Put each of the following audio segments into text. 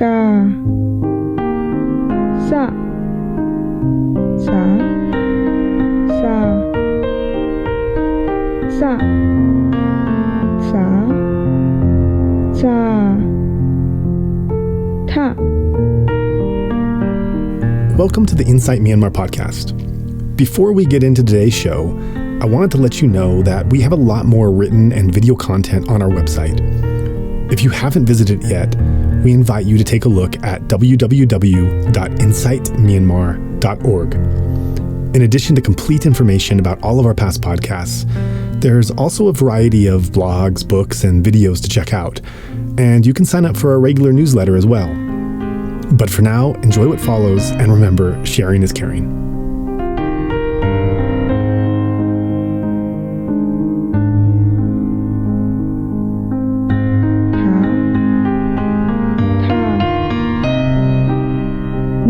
ka sa sa sa sa sa sa ta. Welcome to the Insight Myanmar podcast. Before we get into today's show, I wanted to let you know that we have a lot more written and video content on our website. If you haven't visited it yet, we invite you to take a look at www.insightmyanmar.org. In addition to complete information about all of our past podcasts, there's also a variety of blogs, books, and videos to check out, and you can sign up for our regular newsletter as well. But for now, enjoy what follows, and remember, sharing is caring.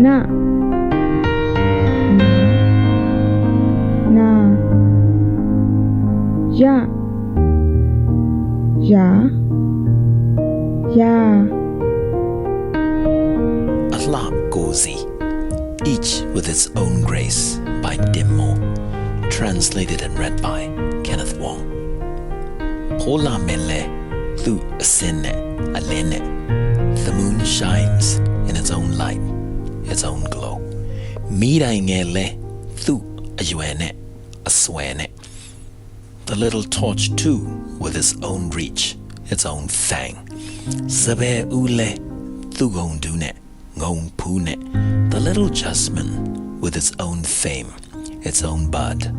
Na na ya ya ya. Allah Gozi, each with its own grace, by Dimmo, translated and read by Kenneth Wong. Hola Mele, Thu Asine, Alene, the moon shines in its own light, its own glow. Miraingele, Thu Ayuene, Aswene. The little torch too, with its own reach, its own fang. Sabe Ule, Thu Gondune. Ngong Pune, the little jasmine with its own fame, its own bud.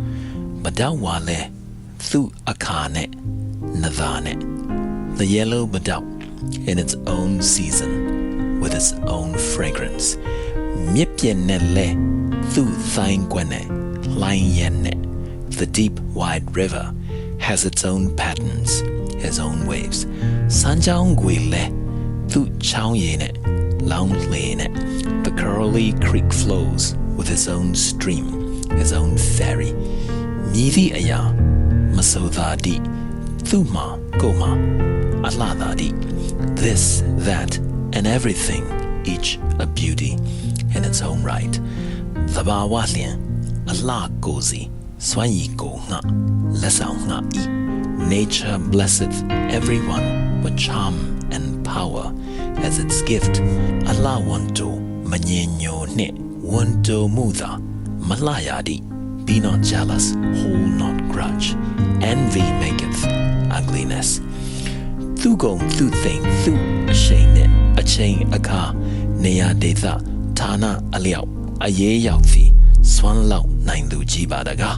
Badawale, Thu Akane, Navane, the yellow badao in its own season, with its own fragrance. Mipyenele, Thu Thaingwene, Lainyene, the deep wide river has its own patterns, its own waves. Sanjaungwile, Thu Chaoyene, the curly creek flows with its own stream, its own ferry. Midi aya, masodadi, thuma, goma, aladadi. This, that, and everything, each a beauty in its own right. Thabawalian, Allah gozi, swayiko nga, lesao nga I. Nature blesseth everyone with charm and power as its gift. Allah wanto manyenyo ne wanto muda malayadi. Be not jealous, hold not grudge. Envy maketh ugliness. Thugong thu thing thu ashane a chain aka neya detha tana aliao aye yauthi swan lao nine lu jibadaga.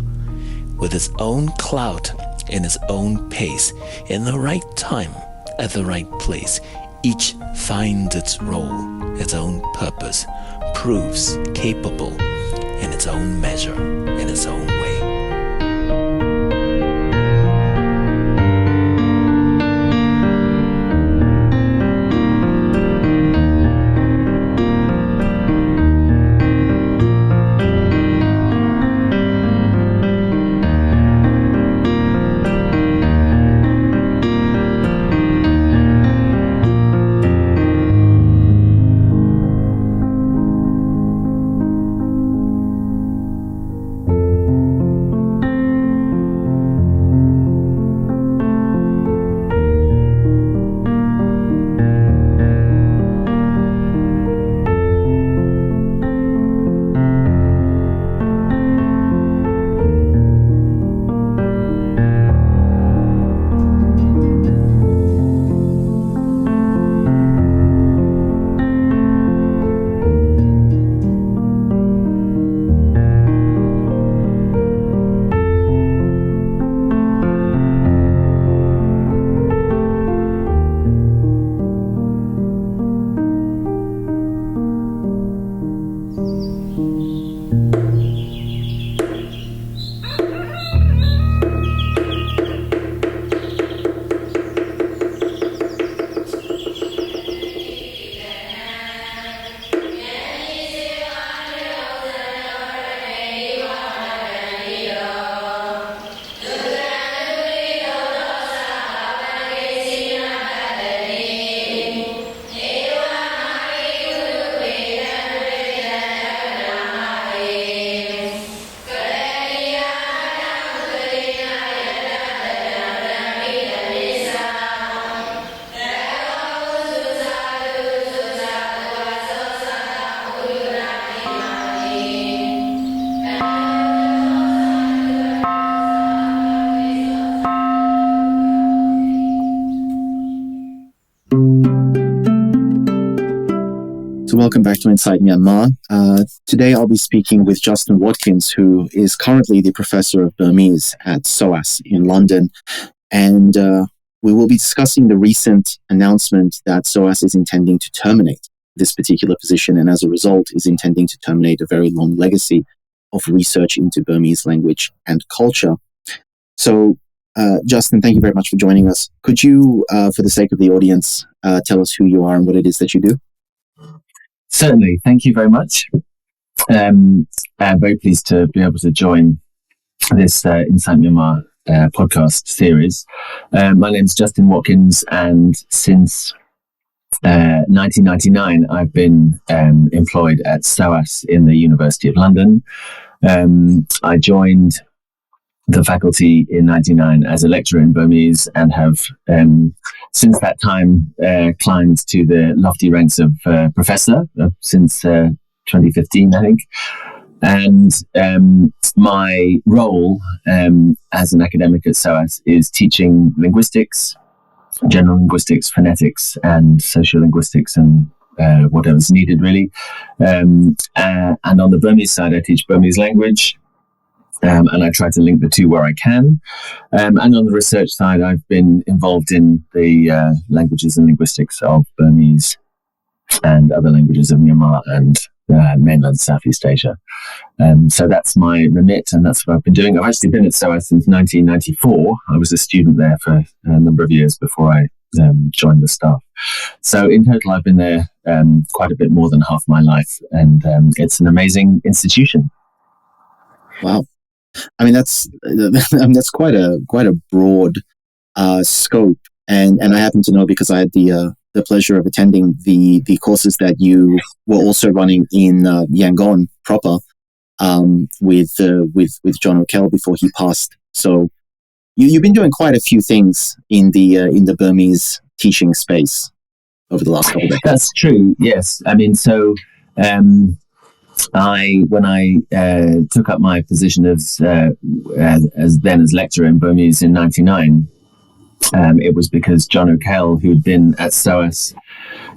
With its own clout, in its own pace, in the right time, at the right place, each finds its role, its own purpose, proves capable in its own measure, in its own way. So welcome back to Inside Myanmar. Today I'll be speaking with Justin Watkins, who is currently the Professor of Burmese at SOAS in London. And we will be discussing the recent announcement that SOAS is intending to terminate this particular position, and as a result is intending to terminate a very long legacy of research into Burmese language and culture. So, Justin, thank you very much for joining us. Could you, for the sake of the audience, tell us who you are and what it is that you do? Certainly. Thank you very much. I'm very pleased to be able to join this Inside Myanmar podcast series. My name is Justin Watkins, and since 1999, I've been employed at SOAS in the University of London. I joined the faculty in 1999 as a lecturer in Burmese and have since that time climbed to the lofty ranks of professor since 2015, I think. And my role as an academic at SOAS is teaching linguistics, general linguistics, phonetics, and social linguistics, and whatever's needed, really. And on the Burmese side, I teach Burmese language, and I try to link the two where I can. And on the research side, I've been involved in the languages and linguistics of Burmese and other languages of Myanmar and mainland Southeast Asia. So that's my remit, and that's what I've been doing. I've actually been at SOAS since 1994. I was a student there for a number of years before I joined the staff. So in total, I've been there quite a bit more than half my life, and it's an amazing institution. Wow. I mean, that's quite a broad scope, and I happen to know because I had the pleasure of attending the courses that you were also running in Yangon proper with John O'Kell before he passed. So you've been doing quite a few things in the Burmese teaching space over the last couple of decades. That's true. Yes, I mean, so. When I took up my position as lecturer in Burmese in '99, it was because John O'Kell, who'd been at SOAS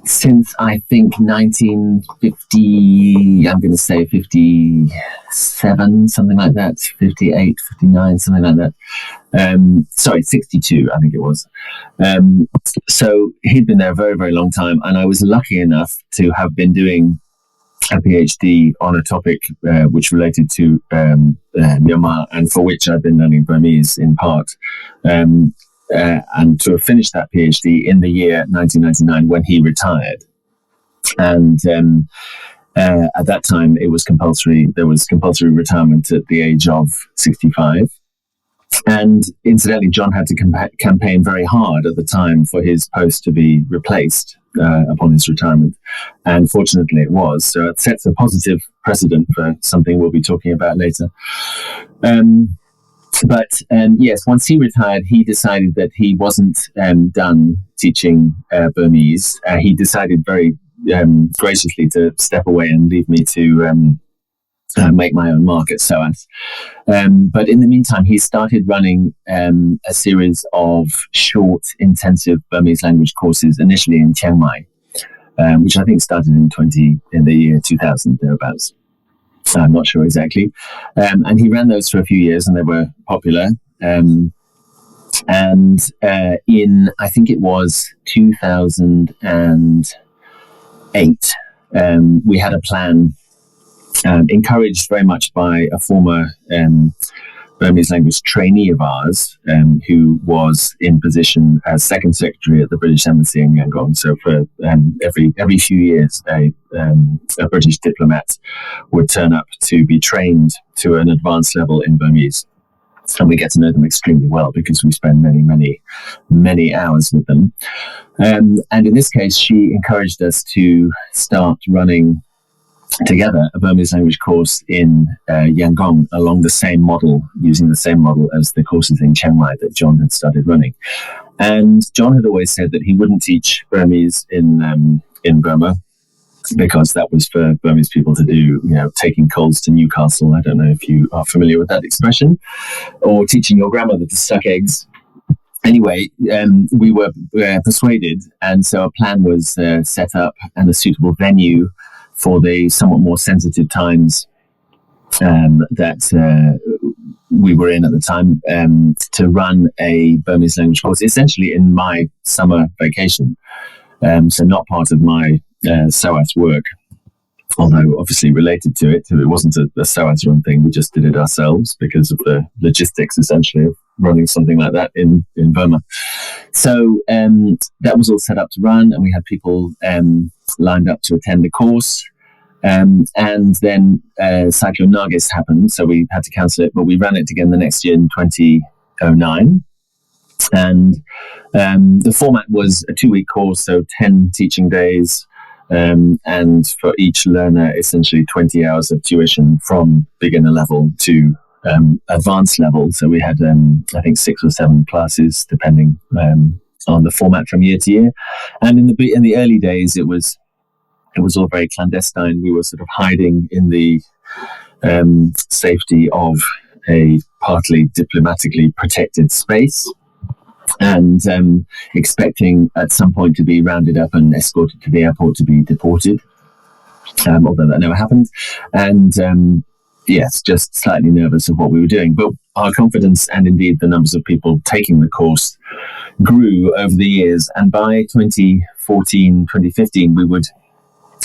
since I think 1950, I'm going to say 57, something like that, 58, 59, something like that. 62, I think it was. So he'd been there a very, very long time, and I was lucky enough to have been doing a PhD on a topic which related to Myanmar, and for which I've been learning Burmese in part, and to have finished that PhD in the year 1999 when he retired. And at that time, it was compulsory. There was compulsory retirement at the age of 65. And incidentally, John had to campaign very hard at the time for his post to be replaced upon his retirement. And fortunately it was. So it sets a positive precedent for something we'll be talking about later. But yes, once he retired, he decided that he wasn't done teaching Burmese. He decided very graciously to step away and leave me to make my own mark at SOAS. But in the meantime, he started running a series of short, intensive Burmese language courses, initially in Chiang Mai, which I think started in the year 2000, thereabouts. I'm not sure exactly. And he ran those for a few years, and they were popular. And in, I think it was 2008, we had a plan encouraged very much by a former Burmese language trainee of ours, who was in position as second secretary at the British Embassy in Yangon. So for every few years, a British diplomat would turn up to be trained to an advanced level in Burmese. And we get to know them extremely well because we spend many, many, many hours with them. And in this case, she encouraged us to start running together a Burmese language course in Yangon along the same model, using the same model as the courses in Chiang Mai that John had started running. And John had always said that he wouldn't teach Burmese in Burma because that was for Burmese people to do, taking coals to Newcastle. I don't know if you are familiar with that expression, or teaching your grandmother to suck eggs. Anyway, we were persuaded, and so a plan was set up and a suitable venue for the somewhat more sensitive times that we were in at the time, to run a Burmese language course, essentially in my summer vacation. So not part of my SOAS work, although obviously related to it. It wasn't a SOAS run thing. We just did it ourselves because of the logistics, essentially, of running something like that in Burma. So that was all set up to run, and we had people lined up to attend the course. And then Cyclone Nargis happened, so we had to cancel it, but we ran it again the next year in 2009. And the format was a 2-week course, so 10 teaching days, and for each learner, essentially 20 hours of tuition from beginner level to advanced level. So we had, I think, 6 or 7 classes, depending on the format from year to year. And in the early days, it was all very clandestine. We were sort of hiding in the safety of a partly diplomatically protected space, and expecting at some point to be rounded up and escorted to the airport to be deported, although that never happened. And yes, just slightly nervous of what we were doing. But our confidence, and indeed the numbers of people taking the course, grew over the years. And by 2014, 2015, we would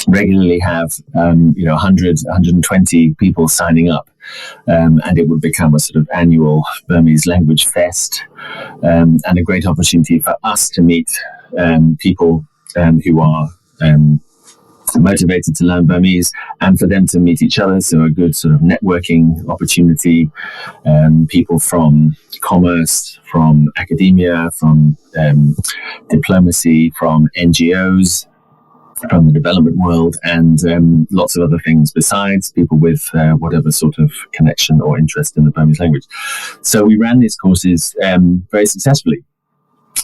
regularly have 100, 120 people signing up, and it would become a sort of annual Burmese language fest, and a great opportunity for us to meet people who are motivated to learn Burmese, and for them to meet each other. So a good sort of networking opportunity, people from commerce, from academia, from diplomacy, from NGOs, from the development world, and lots of other things besides, people with whatever sort of connection or interest in the Burmese language. So we ran these courses very successfully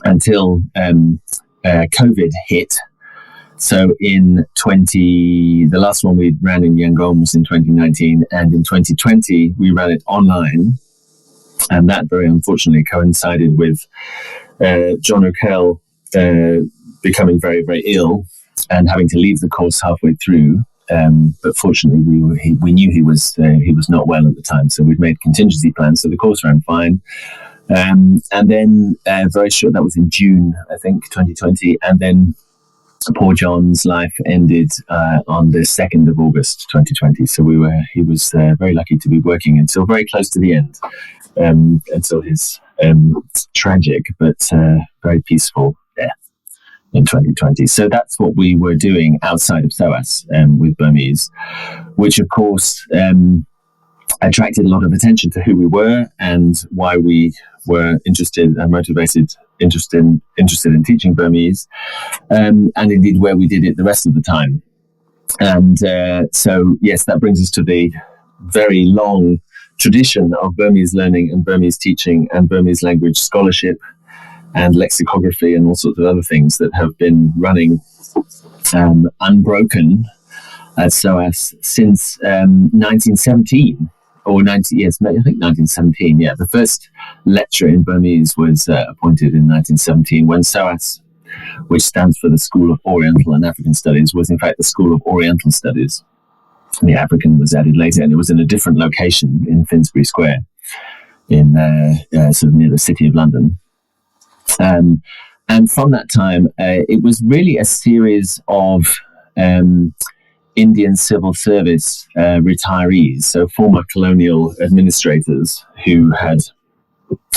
until COVID hit. So the last one we ran in Yangon was in 2019, and in 2020 we ran it online, and that very unfortunately coincided with John O'Kell becoming very, very ill and having to leave the course halfway through. But fortunately, we knew he was not well at the time, so we'd made contingency plans. So the course ran fine, and then very short. That was in June, I think, 2020, and then poor John's life ended on the 2nd of August 2020. So he was very lucky to be working until very close to the end, until his tragic but very peaceful death in 2020. So that's what we were doing outside of SOAS with Burmese, which of course attracted a lot of attention to who we were and why we were interested and motivated, interested in teaching Burmese, and indeed where we did it the rest of the time. And so yes, that brings us to the very long tradition of Burmese learning and Burmese teaching and Burmese language scholarship and lexicography and all sorts of other things that have been running unbroken at SOAS since 1917 or 1917. Yeah, the first lecturer in Burmese was appointed in 1917 when SOAS, which stands for the School of Oriental and African Studies, was in fact the School of Oriental Studies. The African was added later, and it was in a different location in Finsbury Square, in sort of near the City of London. And from that time, it was really a series of Indian civil service retirees, so former colonial administrators who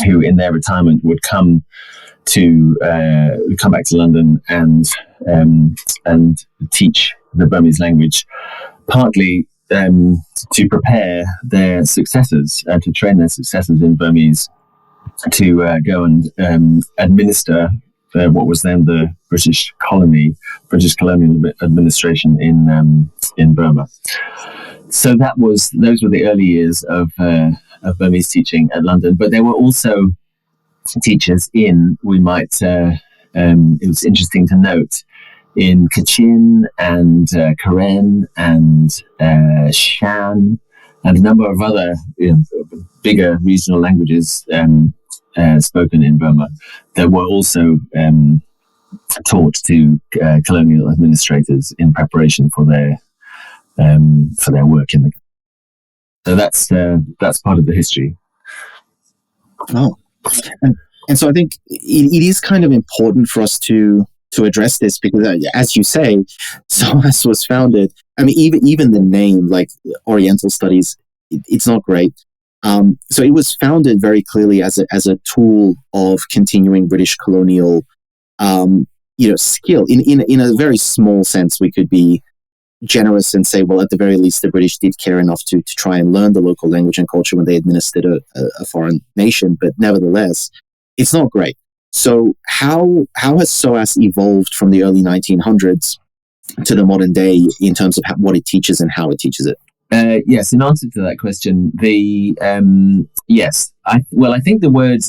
in their retirement would come back to London and teach the Burmese language, partly to prepare their successors, to train their successors in Burmese to go and administer what was then the British colonial administration in Burma. So those were the early years of Burmese teaching at London. But there were also teachers it was interesting to note, in Kachin and Karen and Shan and a number of other bigger regional languages spoken in Burma that were also taught to colonial administrators in preparation for their for their work in the. So that's part of the history. Oh, and so I think it is kind of important for us to address this because, as you say, SOAS was founded. I mean, even the name, like Oriental Studies, it's not great. So it was founded very clearly as a tool of continuing British colonial, skill. In a very small sense, we could be generous and say, well, at the very least, the British did care enough to try and learn the local language and culture when they administered a foreign nation. But nevertheless, it's not great. So how has SOAS evolved from the early 1900s to the modern day in terms of what it teaches and how it teaches it? Yes, in answer to that question, I think the word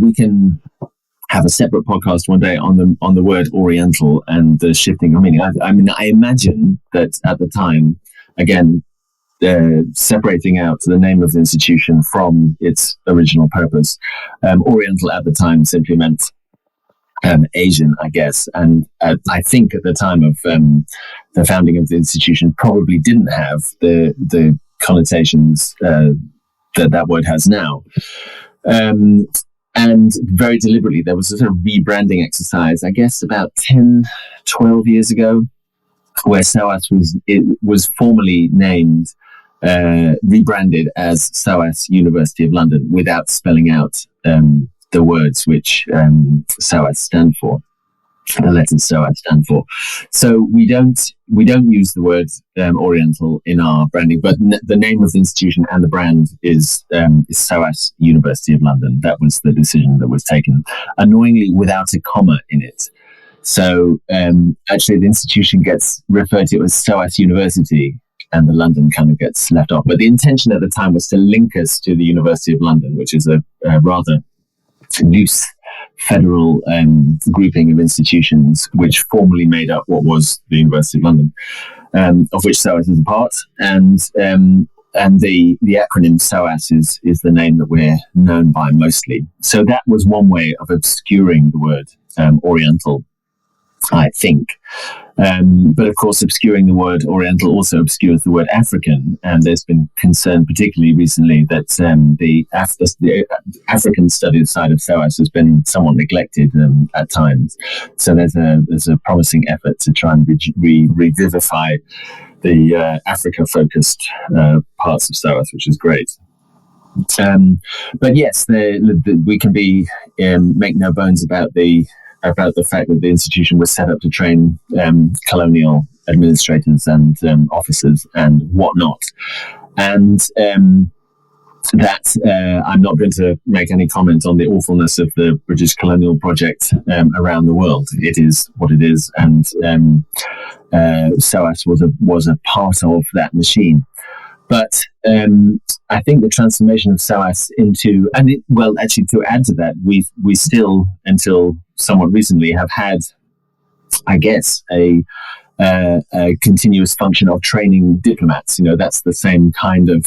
we can have a separate podcast one day on the word Oriental and the shifting of meaning. I imagine that at the time, again, separating out the name of the institution from its original purpose, Oriental at the time simply meant Asian, I guess. And I think at the time of the founding of the institution probably didn't have the connotations that word has now. And very deliberately, there was a sort of rebranding exercise, I guess, about 10, 12 years ago, where SOAS was formally named, rebranded as SOAS University of London without spelling out the words which SOAS stand for. The letters SOAS stand for. So we don't use the word Oriental in our branding, but the name of the institution and the brand is SOAS University of London. That was the decision that was taken, annoyingly without a comma in it. So actually, the institution gets referred to as SOAS University, and the London kind of gets left off. But the intention at the time was to link us to the University of London, which is a rather loose federal grouping of institutions which formally made up what was the University of London, of which SOAS is a part. And the acronym SOAS is the name that we're known by mostly. So that was one way of obscuring the word Oriental, I think. But of course, obscuring the word Oriental also obscures the word African. And there's been concern, particularly recently, that the African studies side of SOAS has been somewhat neglected at times. So there's a promising effort to try and revivify the Africa-focused parts of SOAS, which is great. But yes, we can make no bones about the fact that the institution was set up to train colonial administrators and officers and whatnot. And that I'm not going to make any comment on the awfulness of the British colonial project around the world. It is what it is, and SOAS was a part of that machine. But I think the transformation of SOAS into, actually to add to that, we still, until somewhat recently, have had, I guess, a continuous function of training diplomats. That's the same kind of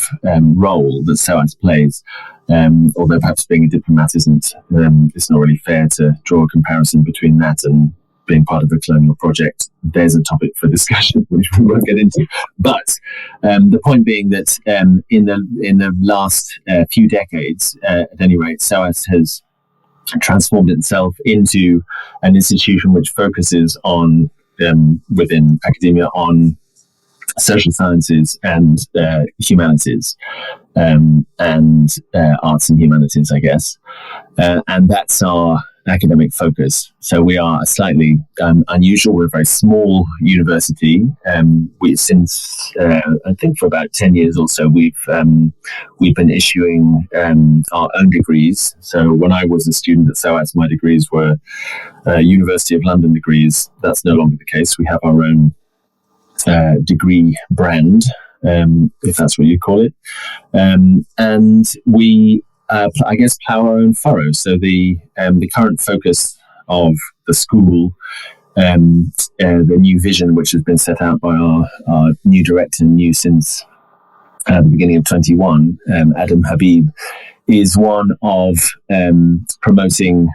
role that SOAS plays. Although perhaps being a diplomat it's not really fair to draw a comparison between that and being part of a colonial project. There's a topic for discussion which we won't get into. But the point being that in the last few decades, at any rate, SOAS has transformed itself into an institution which focuses on within academia on social sciences and humanities and arts and humanities, I guess, and that's our academic focus. So we are slightly unusual. We're a very small university. Since I think for about 10 years or so, we've been issuing our own degrees. So when I was a student at SOAS, my degrees were University of London degrees. That's no longer the case. We have our own degree brand, if that's what you call it, and we I guess plough our own furrows. So the current focus of the school, the new vision which has been set out by our new director, new since the beginning of 21, Adam Habib, is one of promoting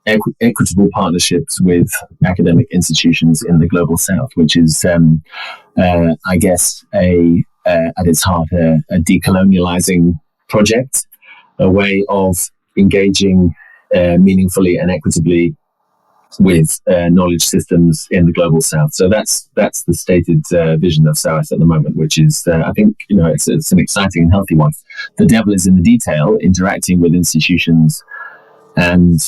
equitable partnerships with academic institutions in the global south, which is I guess, at its heart, a decolonializing project, a way of engaging meaningfully and equitably with knowledge systems in the global south. So that's the stated vision of SOAS at the moment, which is, I think, it's an exciting and healthy one. The devil is in the detail. Interacting with institutions and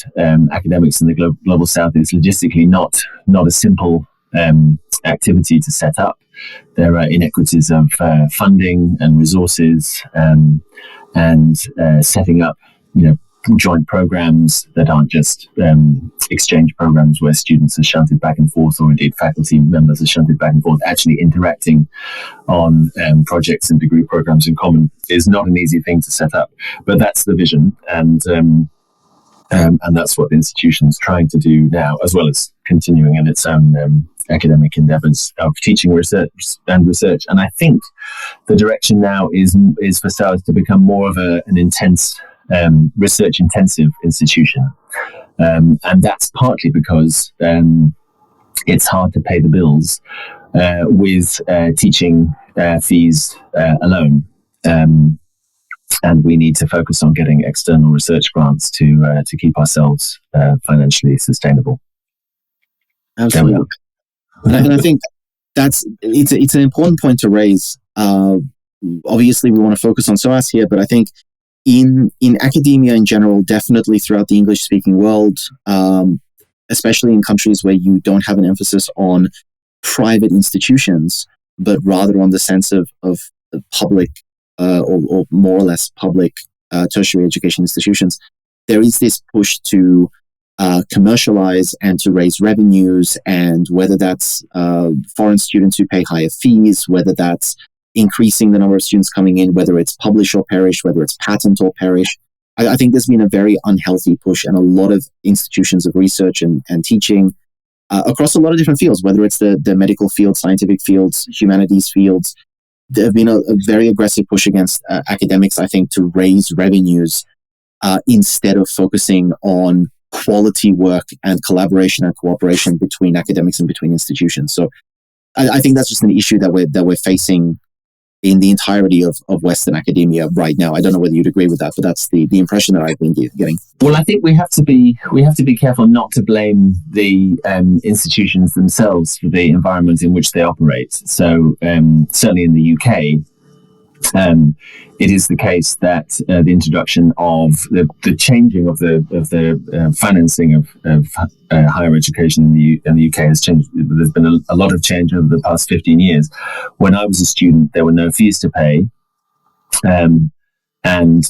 academics in the global south is logistically not a simple activity to set up. There are inequities of funding and resources, and setting up, joint programs that aren't just exchange programs where students are shunted back and forth, or indeed faculty members are shunted back and forth. Actually interacting on projects and degree programs in common is not an easy thing to set up, but that's the vision, and that's what the institution's trying to do now, as well as continuing in its own academic endeavors of teaching, research. And I think the direction now is for SOAS to become more of an intense, research-intensive institution. And that's partly because it's hard to pay the bills with teaching fees alone. And we need to focus on getting external research grants to keep ourselves financially sustainable. Absolutely. And I think it's an important point to raise. Obviously, we want to focus on SOAS here, but I think in academia in general, definitely throughout the English-speaking world, especially in countries where you don't have an emphasis on private institutions, but rather on the sense of public or more or less public tertiary education institutions, there is this push to commercialize and to raise revenues, and whether that's foreign students who pay higher fees, whether that's increasing the number of students coming in, whether it's publish or perish, whether it's patent or perish. I think there's been a very unhealthy push, and a lot of institutions of research and teaching across a lot of different fields, whether it's the medical field, scientific fields, humanities fields. There have been a very aggressive push against academics, I think, to raise revenues instead of focusing on quality work and collaboration and cooperation between academics and between institutions. So I think that's just an issue that we're facing in the entirety of Western academia right now. I don't know whether you'd agree with that, but that's the impression that I've been getting. Well, I think we have to be careful not to blame the institutions themselves for the environment in which they operate. So certainly in the UK, it is the case that the introduction of the changing of the financing of higher education in the UK has changed. There's been a lot of change over the past 15 years. When I was a student, there were no fees to pay, and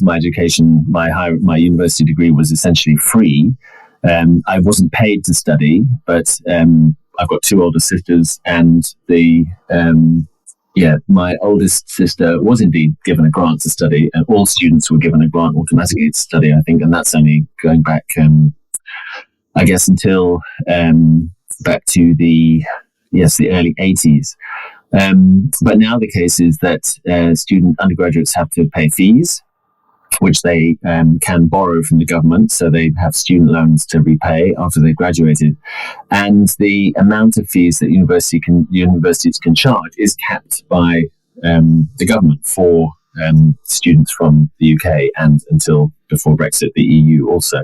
my education, my university degree was essentially free. I wasn't paid to study, but I've got two older sisters, and my oldest sister was indeed given a grant to study, and all students were given a grant automatically to study, I think, and that's only going back, I guess, until back to the early 80s. But now the case is that undergraduates have to pay fees, which they can borrow from the government, so they have student loans to repay after they've graduated. And the amount of fees that universities can charge is capped by the government for students from the UK, and until before Brexit, the EU also.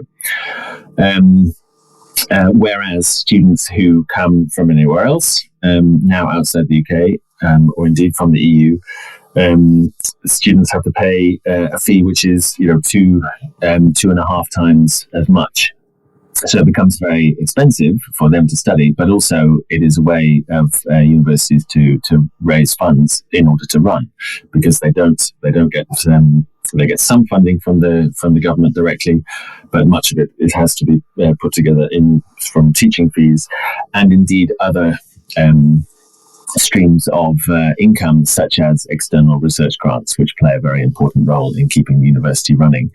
Whereas students who come from anywhere else, now outside the UK, or indeed from the EU, students have to pay a fee which is 2.5 times as much. So it becomes very expensive for them to study, but also it is a way of universities to raise funds in order to run, because they don't get they get some funding from the government directly, but much of it has to be put together from teaching fees, and indeed other streams of income, such as external research grants, which play a very important role in keeping the university running.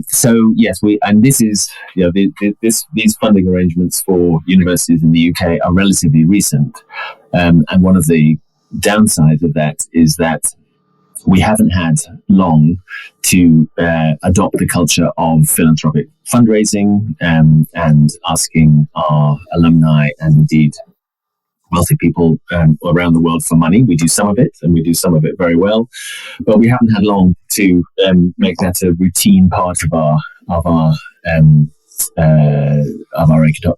So yes, this is these funding arrangements for universities in the UK are relatively recent, and one of the downsides of that is that we haven't had long to adopt the culture of philanthropic fundraising and asking our alumni and indeed wealthy people around the world for money. We do some of it, and we do some of it very well, but we haven't had long to make that a routine part of our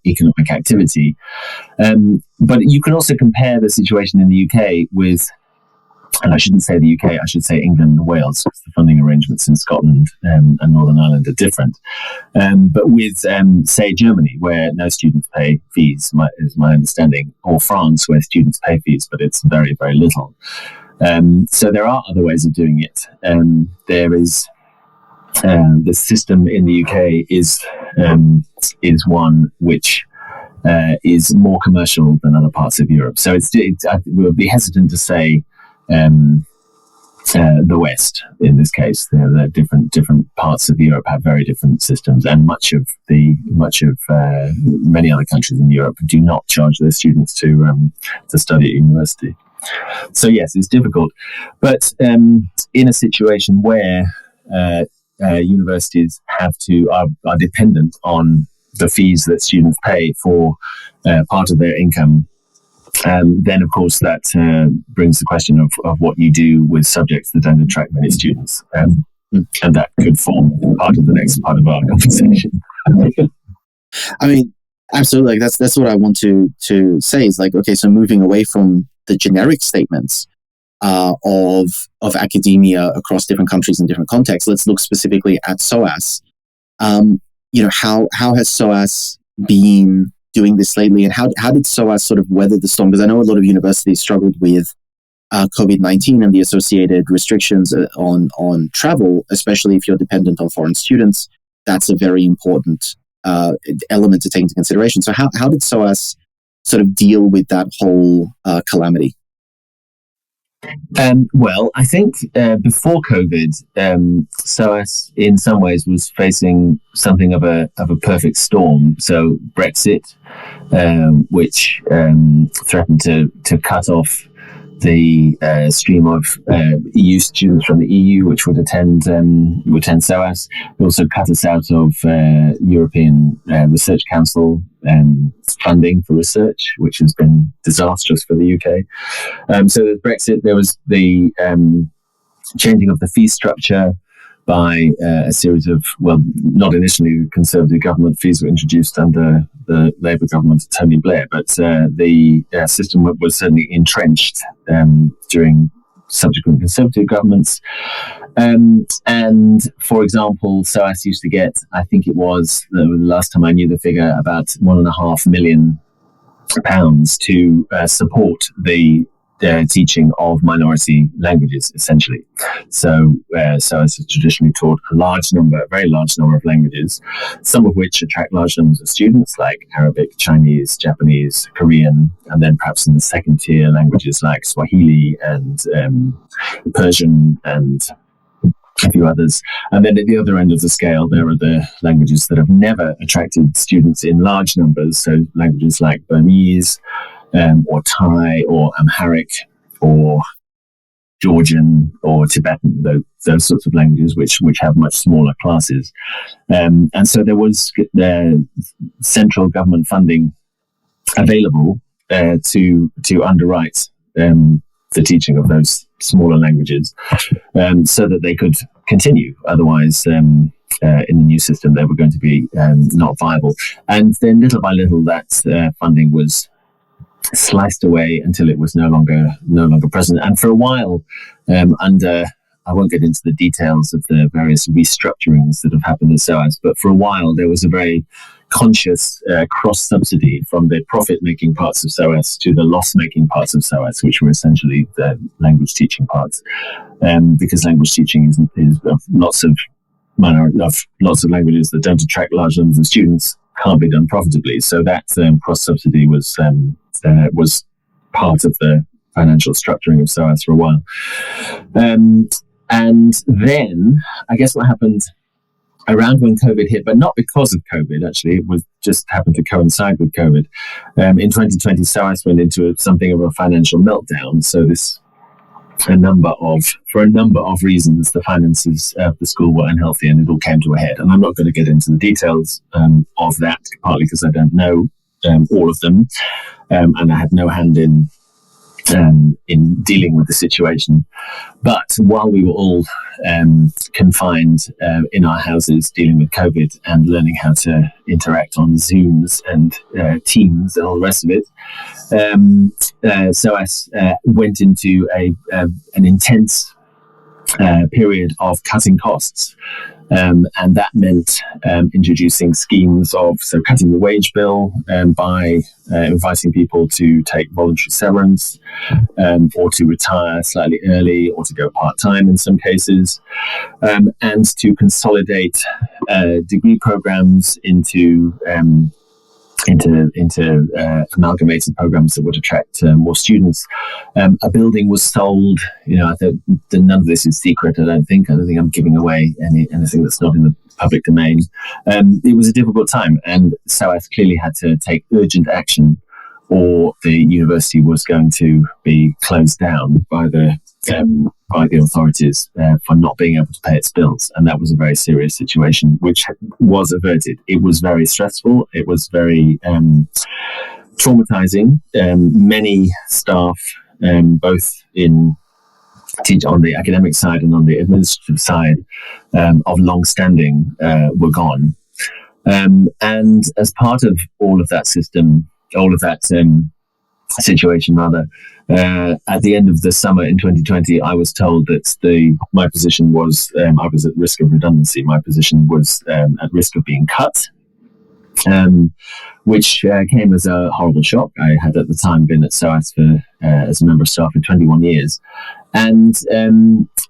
economic activity. But you can also compare the situation in the UK with, and I shouldn't say the UK, I should say England and Wales, because the funding arrangements in Scotland and Northern Ireland are different. But with, say, Germany, where no students pay fees, is my understanding, or France, where students pay fees, but it's very, very little. So there are other ways of doing it. There is the system in the UK is one which is more commercial than other parts of Europe. So I would be hesitant to say the West in this case. The different parts of Europe have very different systems, and many other countries in Europe do not charge their students to study at university. So yes, it's difficult, but in a situation where universities are dependent on the fees that students pay for part of their income, then of course that brings the question of what you do with subjects that don't attract many students, and that could form part of the next part of our conversation. I mean, absolutely. That's what I want to say is like, okay, so moving away from the generic statements of academia across different countries and different contexts, let's look specifically at SOAS. How has SOAS been doing this lately, and how did SOAS sort of weather the storm? Because I know a lot of universities struggled with COVID-19 and the associated restrictions on travel, especially if you're dependent on foreign students. That's a very important element to take into consideration. So how did SOAS sort of deal with that whole calamity? Well, I think before COVID, SOAS in some ways was facing something of a perfect storm. So Brexit, which threatened to cut off the stream of EU students from the EU, which would attend SOAS. It also cut us out of European Research Council funding for research, which has been disastrous for the UK. So there's Brexit. There was the changing of the fee structure by a series of, well, not initially Conservative government. Fees were introduced under the Labour government of Tony Blair, but the system was certainly entrenched during subsequent Conservative governments. And for example, SOAS used to get, I think it was, the last time I knew the figure, about £1.5 million to support the teaching of minority languages, essentially. So SOAS has traditionally taught a very large number of languages, some of which attract large numbers of students, like Arabic, Chinese, Japanese, Korean, and then perhaps in the second tier languages like Swahili and Persian and a few others. And then at the other end of the scale, there are the languages that have never attracted students in large numbers, so languages like Burmese, or Thai, or Amharic, or Georgian, or Tibetan, those sorts of languages which have much smaller classes. And so there was central government funding available to underwrite the teaching of those smaller languages, so that they could continue. Otherwise, in the new system, they were going to be not viable. And then little by little, that funding was sliced away until it was no longer present. And for a while, I won't get into the details of the various restructurings that have happened at SOAS, but for a while there was a very conscious cross-subsidy from the profit-making parts of SOAS to the loss-making parts of SOAS, which were essentially the language teaching parts, because language teaching is of lots of languages that don't attract large numbers of students can't be done profitably. So that cross-subsidy was part of the financial structuring of SOAS for a while. And then I guess what happened around when COVID hit, but not because of COVID, actually, it was just happened to coincide with COVID. In 2020, SOAS went into something of a financial meltdown. So for a number of reasons, the finances of the school were unhealthy, and it all came to a head. And I'm not going to get into the details of that, partly because I don't know all of them, and I had no hand in dealing with the situation. But while we were all confined in our houses dealing with COVID and learning how to interact on Zooms and Teams and all the rest of it, SOAS went into an intense period of cutting costs. And that meant introducing schemes of cutting the wage bill by inviting people to take voluntary severance or to retire slightly early or to go part-time in some cases, and to consolidate degree programs into amalgamated programs that would attract more students. A building was sold. I think none of this is secret. I don't think I'm giving away anything that's not in the public domain. It was a difficult time, and SOAS clearly had to take urgent action, or the university was going to be closed down by the authorities for not being able to pay its bills. And that was a very serious situation, which was averted. It was very stressful. It was very traumatizing. Many staff, both on the academic side and on the administrative side, of long-standing were gone. And as part of all of that situation rather, at the end of the summer in 2020, I was told that my position was, I was at risk of redundancy. My position was at risk of being cut, which came as a horrible shock. I had at the time been at SOAS as a member of staff for 21 years. And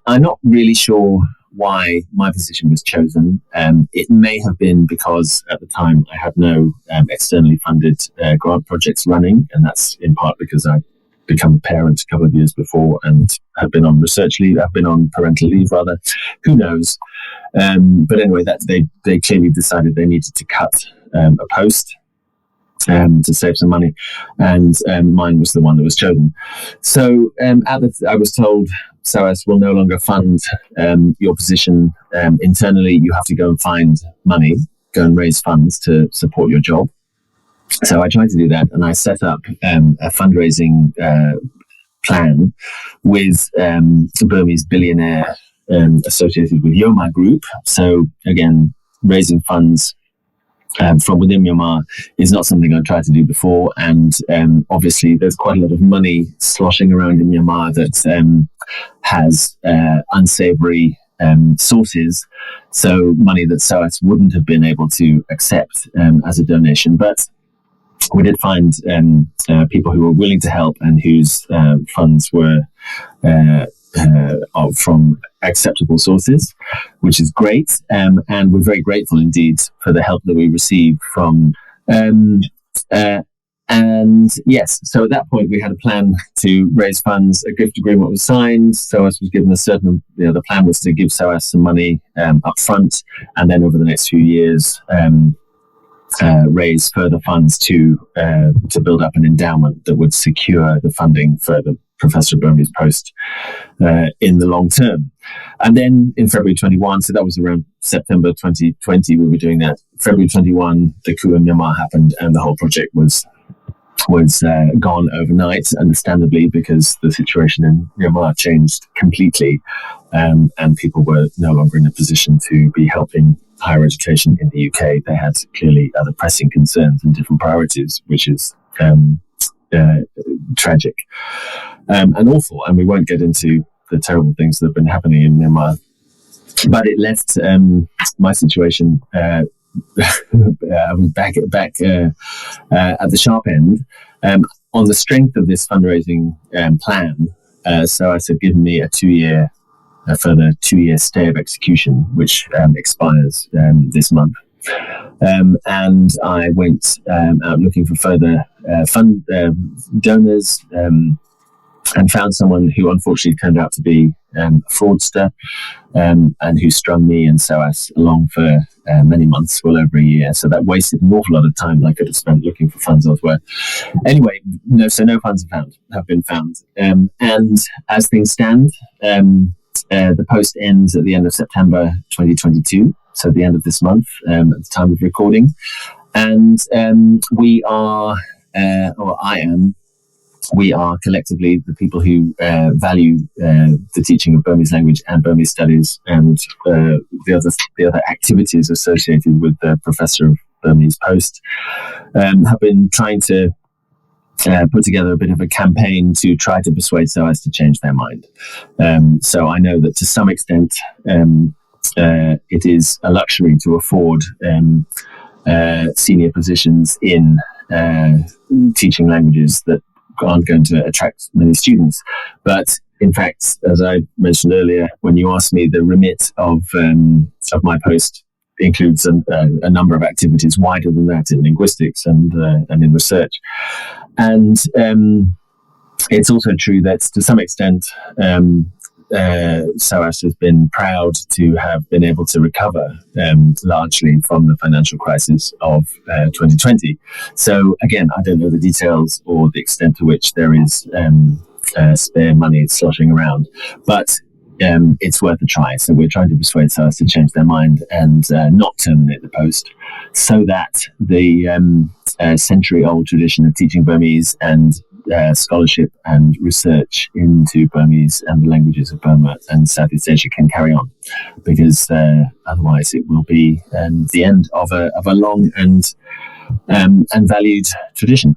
I'm not really sure why my position was chosen. It may have been because at the time I had no externally funded grant projects running, and that's in part because I'd become a parent a couple of years before and had been on research leave. I've been on parental leave rather. Who knows? But anyway, that they clearly decided they needed to cut a post to save some money, and mine was the one that was chosen. So I was told, SOAS will no longer fund your position internally. You have to go and find money, go and raise funds to support your job. So I tried to do that, and I set up a fundraising plan with the Burmese billionaire associated with Yoma Group. So again, raising funds from within Myanmar is not something I tried to do before, and obviously there's quite a lot of money sloshing around in Myanmar that has unsavory sources, so money that SOAS wouldn't have been able to accept as a donation. But we did find people who were willing to help and whose funds were from acceptable sources, which is great, and we're very grateful indeed for the help that we received from and yes, so at that point we had a plan to raise funds. A gift agreement was signed. SOAS was given a certain, the plan was to give SOAS some money up front, and then over the next few years raise further funds to build up an endowment that would secure the funding for the Professor of Burmese post in the long term. And then in February 21, so that was around September 2020, we were doing that. February 21, the coup in Myanmar happened, and the whole project was gone overnight, understandably, because the situation in Myanmar changed completely, and people were no longer in a position to be helping higher education in the UK. They had clearly other pressing concerns and different priorities, which is tragic and awful. And we won't get into the terrible things that have been happening in Myanmar, but it left my situation back at the sharp end. On the strength of this fundraising plan, SOAS had given me a further 2-year stay of execution, which expires this month. And I went out looking for further fund donors, and found someone who unfortunately turned out to be a fraudster, and who strung me and SOAS along for many months, well over a year. So that wasted an awful lot of time that I could have spent looking for funds elsewhere. Anyway, no funds have been found. And as things stand, the post ends at the end of September 2022, so the end of this month, at the time of recording. And we are, or I am, we are collectively the people who value the teaching of Burmese language and Burmese studies, and the other activities associated with the Professor of Burmese post. Have been trying to put together a bit of a campaign to try to persuade SOAS to change their mind. So I know that to some extent it is a luxury to afford senior positions in teaching languages that aren't going to attract many students. But in fact, as I mentioned earlier, when you asked me, the remit of my post includes a number of activities wider than that in linguistics and in research. And it's also true that to some extent, SOAS has been proud to have been able to recover largely from the financial crisis of 2020. So again, I don't know the details or the extent to which there is spare money sloshing around, but it's worth a try. So we're trying to persuade SOAS to change their mind and not terminate the post, so that the century-old tradition of teaching Burmese and scholarship and research into Burmese and the languages of Burma and Southeast Asia can carry on, because otherwise it will be the end of a long and valued tradition.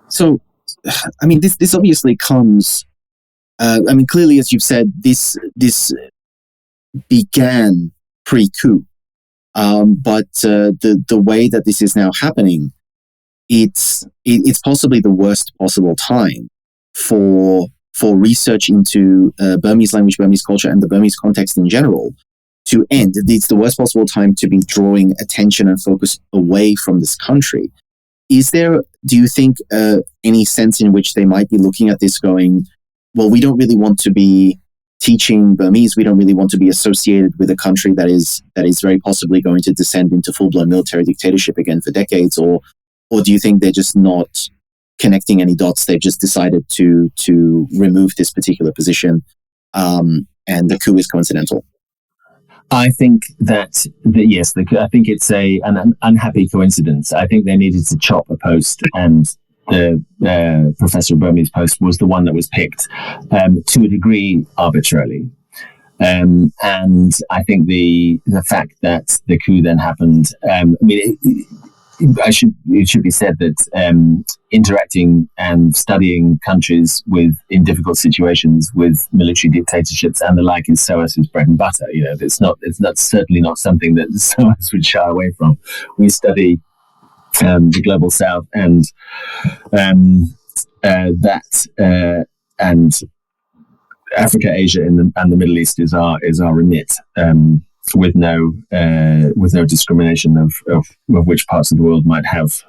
So, I mean, this obviously comes. Clearly, as you've said, this began pre-coup, but the way that this is now happening, it's possibly the worst possible time for research into Burmese language, Burmese culture, and the Burmese context in general to end. It's the worst possible time to be drawing attention and focus away from this country. Is there, do you think, any sense in which they might be looking at this going, well, we don't really want to be teaching Burmese. We don't really want to be associated with a country that is very possibly going to descend into full-blown military dictatorship again for decades? Or do you think they're just not connecting any dots? They've just decided to remove this particular position, and the coup is coincidental? I think that yes, I think it's an unhappy coincidence. I think they needed to chop a post, and the Professor of Burmese post was the one that was picked to a degree arbitrarily. And I think the fact that the coup then happened, it should be said that interacting and studying countries in difficult situations with military dictatorships and the like is SOAS's bread and butter. You know, that's certainly not something that SOAS would shy away from. We study the global south and and Africa, Asia, and the Middle East is our remit. With no discrimination of which parts of the world might have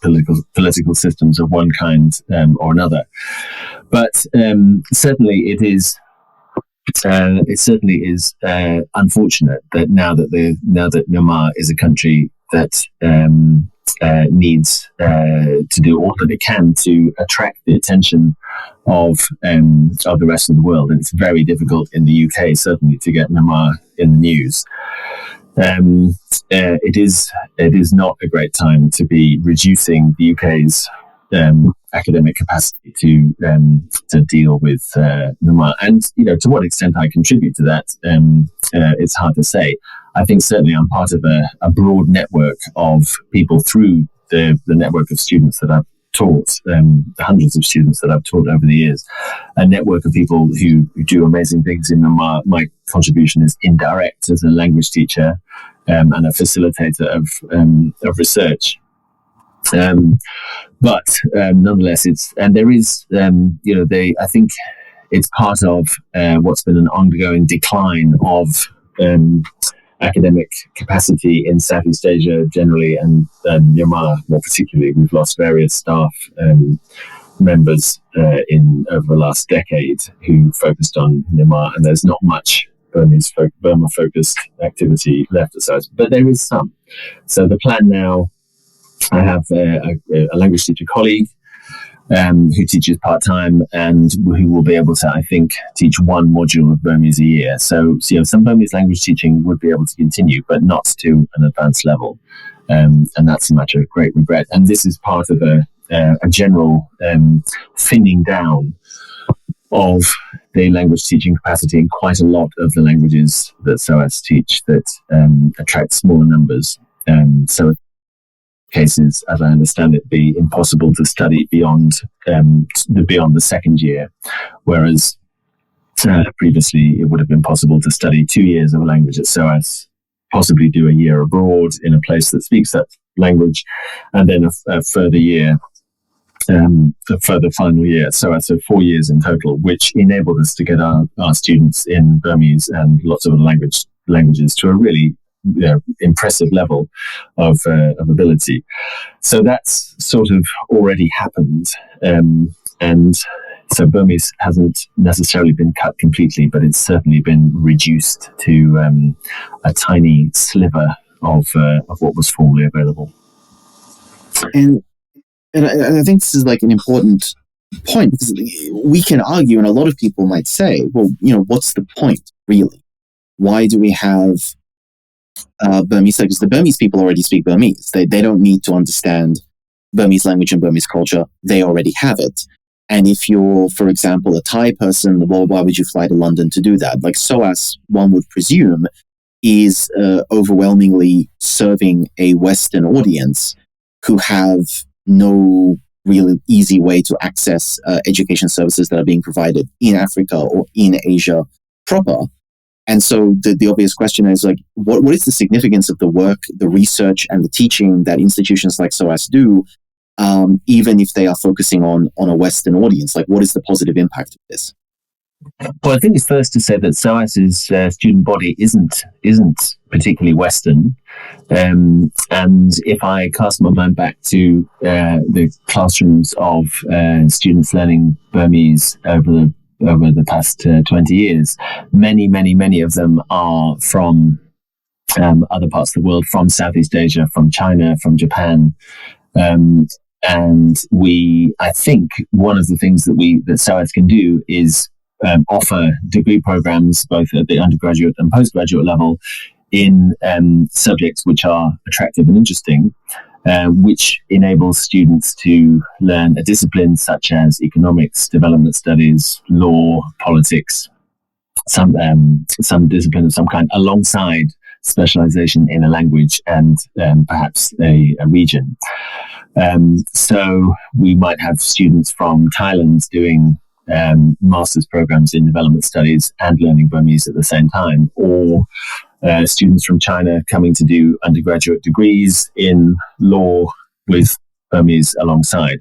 political systems of one kind or another, but certainly it is unfortunate that now that Myanmar is a country that needs to do all that it can to attract the attention of the rest of the world, and it's very difficult in the UK certainly to get Myanmar in the news. It is not a great time to be reducing the UK's academic capacity to deal with Myanmar, and to what extent I contribute to that, it's hard to say. I think certainly I'm part of a broad network of people through the network of students that I've taught, the hundreds of students that I've taught over the years, a network of people who do amazing things in Myanmar. My contribution is indirect as a language teacher and a facilitator of research. But nonetheless, I think it's part of what's been an ongoing decline of academic capacity in Southeast Asia generally, and Myanmar more particularly. We've lost various staff members over the last decade who focused on Myanmar, and there's not much Burma-focused activity left at SOAS, but there is some. So the plan now, I have a language teacher colleague who teaches part-time and who will be able to, I think, teach one module of Burmese a year. So some Burmese language teaching would be able to continue, but not to an advanced level. and that's a matter of great regret. And this is part of a general thinning down of the language teaching capacity in quite a lot of the languages that SOAS teach that attract smaller numbers. So cases, as I understand it, be impossible to study beyond the second year, whereas previously it would have been possible to study 2 years of a language at SOAS, possibly do a year abroad in a place that speaks that language, and then a further year, a further final year. So 4 years in total, which enabled us to get our students in Burmese and lots of other languages to a really impressive level of ability. So that's sort of already happened, and so Burmese hasn't necessarily been cut completely, but it's certainly been reduced to a tiny sliver of what was formerly available. And I think this is like an important point, because we can argue, and a lot of people might say, well, what's the point really? Why do we have Burmese? Because the Burmese people already speak Burmese. They don't need to understand Burmese language and Burmese culture. They already have it. And if you're, for example, a Thai person, well, why would you fly to London to do that? Like SOAS, one would presume, is overwhelmingly serving a Western audience who have no really easy way to access education services that are being provided in Africa or in Asia proper. And so the obvious question is, like, what is the significance of the work, the research, and the teaching that institutions like SOAS do, even if they are focusing on a Western audience? Like, what is the positive impact of this? Well, I think it's first to say that SOAS's student body isn't particularly Western. And if I cast my mind back to the classrooms of students learning Burmese over the past 20 years, many of them are from other parts of the world, from Southeast Asia, from China, from Japan. And I think one of the things that SOAS can do is offer degree programs both at the undergraduate and postgraduate level in subjects which are attractive and interesting, which enables students to learn a discipline such as economics, development studies, law, politics, some discipline of some kind, alongside specialization in a language and perhaps a region. So we might have students from Thailand doing master's programs in development studies and learning Burmese at the same time, or students from China coming to do undergraduate degrees in law with Burmese alongside,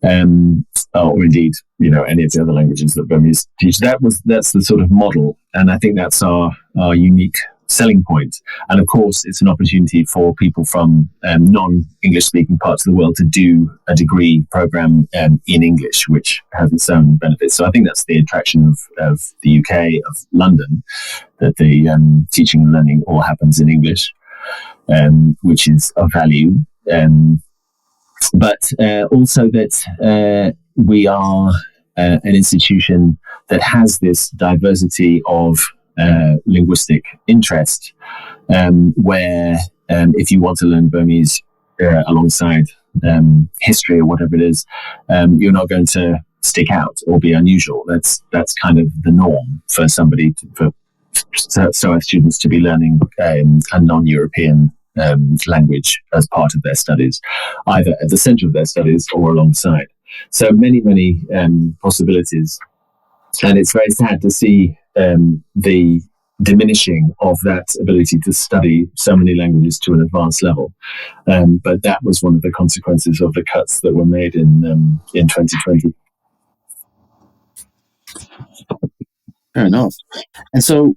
or indeed, any of the other languages that Burmese teach. That's the sort of model, and I think that's our unique selling point. And of course, it's an opportunity for people from non-English speaking parts of the world to do a degree program in English, which has its own benefits. So I think that's the attraction of the UK, of London, that the teaching and learning all happens in English, which is of value. But also that we are an institution that has this diversity of linguistic interest, where if you want to learn Burmese alongside history or whatever it is, you're not going to stick out or be unusual. That's kind of the norm for for SOAS students to be learning a non-European language as part of their studies, either at the center of their studies or alongside. So many possibilities, and it's very sad to see the diminishing of that ability to study so many languages to an advanced level. But that was one of the consequences of the cuts that were made in 2020. Fair enough. And so,